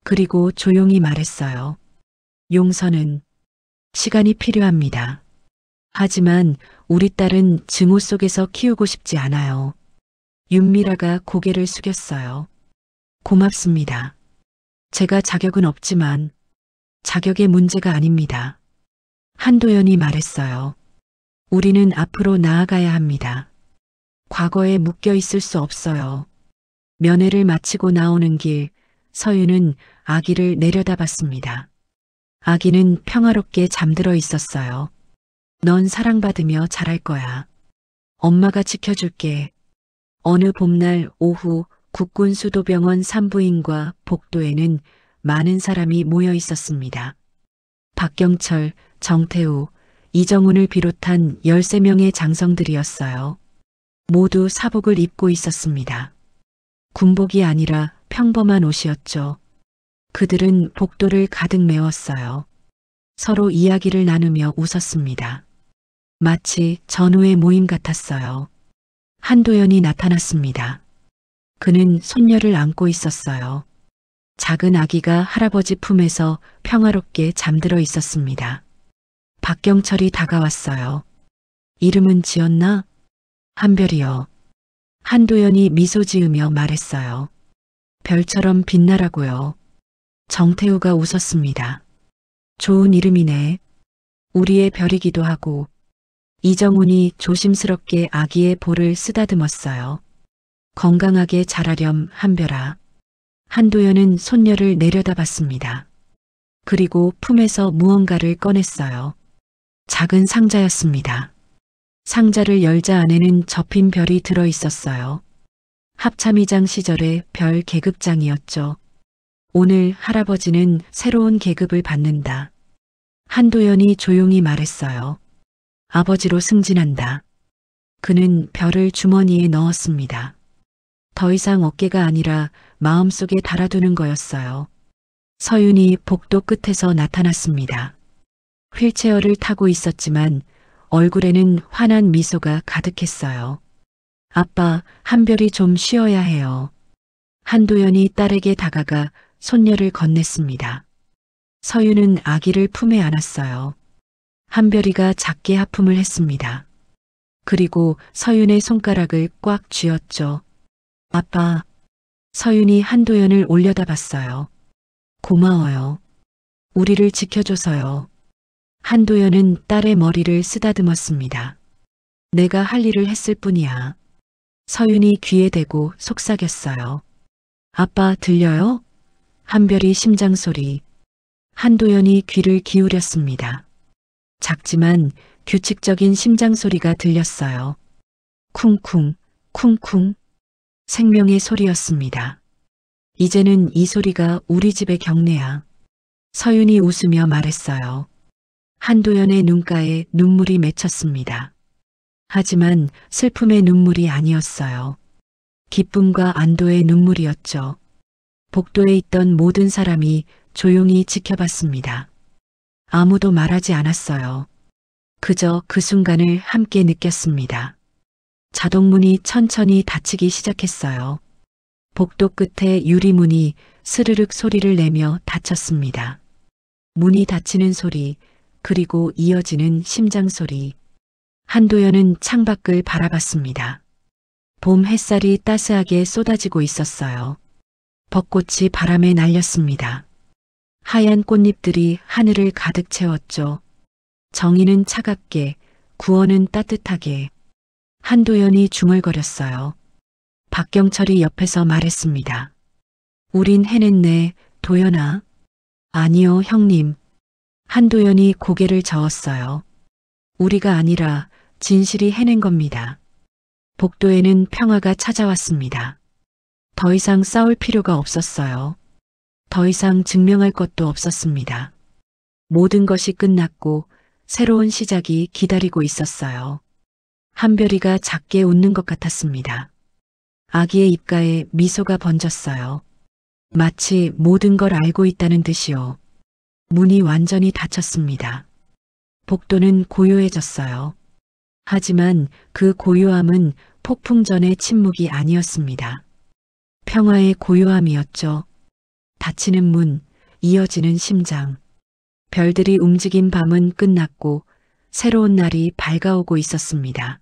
그리고 조용히 말했어요. 용서는 시간이 필요합니다. 하지만 우리 딸은 증오 속에서 키우고 싶지 않아요. 윤미라가 고개를 숙였어요. 고맙습니다. 제가 자격은 없지만 자격의 문제가 아닙니다. 한도연이 말했어요. 우리는 앞으로 나아가야 합니다. 과거에 묶여 있을 수 없어요. 면회를 마치고 나오는 길, 서윤은 아기를 내려다봤습니다. 아기는 평화롭게 잠들어 있었어요. 넌 사랑받으며 자랄 거야. 엄마가 지켜줄게. 어느 봄날 오후 국군수도병원 산부인과 복도에는 많은 사람이 모여 있었습니다. 박경철, 정태우, 이정훈을 비롯한 13명의 장성들이었어요. 모두 사복을 입고 있었습니다. 군복이 아니라 평범한 옷이었죠. 그들은 복도를 가득 메웠어요. 서로 이야기를 나누며 웃었습니다. 마치 전후의 모임 같았어요. 한도연이 나타났습니다. 그는 손녀를 안고 있었어요. 작은 아기가 할아버지 품에서 평화롭게 잠들어 있었습니다. 박경철이 다가왔어요. 이름은 지었나? 한별이요. 한도연이 미소 지으며 말했어요. 별처럼 빛나라고요. 정태우가 웃었습니다. 좋은 이름이네. 우리의 별이기도 하고. 이정훈이 조심스럽게 아기의 볼을 쓰다듬었어요. 건강하게 자라렴 한별아. 한도연은 손녀를 내려다봤습니다. 그리고 품에서 무언가를 꺼냈어요. 작은 상자였습니다. 상자를 열자 안에는 접힌 별이 들어 있었어요. 합참의장 시절의 별 계급장이었죠. 오늘 할아버지는 새로운 계급을 받는다. 한도연이 조용히 말했어요. 아버지로 승진한다. 그는 별을 주머니에 넣었습니다. 더 이상 어깨가 아니라 마음속에 달아두는 거였어요. 서윤이 복도 끝에서 나타났습니다. 휠체어를 타고 있었지만 얼굴에는 환한 미소가 가득했어요. 아빠, 한별이 좀 쉬어야 해요. 한도연이 딸에게 다가가 손녀를 건넸습니다. 서윤은 아기를 품에 안았어요. 한별이가 작게 하품을 했습니다. 그리고 서윤의 손가락을 꽉 쥐었죠. 아빠. 서윤이 한도연을 올려다봤어요. 고마워요. 우리를 지켜줘서요. 한도연은 딸의 머리를 쓰다듬었습니다. 내가 할 일을 했을 뿐이야. 서윤이 귀에 대고 속삭였어요. 아빠 들려요? 한별이 심장 소리. 한도연이 귀를 기울였습니다. 작지만 규칙적인 심장 소리가 들렸어요. 쿵쿵, 쿵쿵. 생명의 소리였습니다. 이제는 이 소리가 우리 집의 경례야. 서윤이 웃으며 말했어요. 한도연의 눈가에 눈물이 맺혔습니다. 하지만 슬픔의 눈물이 아니었어요. 기쁨과 안도의 눈물이었죠. 복도에 있던 모든 사람이 조용히 지켜봤습니다. 아무도 말하지 않았어요. 그저 그 순간을 함께 느꼈습니다. 자동문이 천천히 닫히기 시작했어요. 복도 끝에 유리문이 스르륵 소리를 내며 닫혔습니다. 문이 닫히는 소리, 그리고 이어지는 심장 소리. 한도연은 창밖을 바라봤습니다. 봄 햇살이 따스하게 쏟아지고 있었어요. 벚꽃이 바람에 날렸습니다. 하얀 꽃잎들이 하늘을 가득 채웠죠. 정의는 차갑게, 구원은 따뜻하게. 한도연이 중얼거렸어요. 박경철이 옆에서 말했습니다. 우린 해냈네, 도연아. 아니요, 형님. 한도연이 고개를 저었어요. 우리가 아니라 진실이 해낸 겁니다. 복도에는 평화가 찾아왔습니다. 더 이상 싸울 필요가 없었어요. 더 이상 증명할 것도 없었습니다. 모든 것이 끝났고 새로운 시작이 기다리고 있었어요. 한별이가 작게 웃는 것 같았습니다. 아기의 입가에 미소가 번졌어요. 마치 모든 걸 알고 있다는 듯이요. 문이 완전히 닫혔습니다. 복도는 고요해졌어요. 하지만 그 고요함은 폭풍 전의 침묵이 아니었습니다. 평화의 고요함이었죠. 닫히는 문, 이어지는 심장. 별들이 움직인 밤은 끝났고 새로운 날이 밝아오고 있었습니다.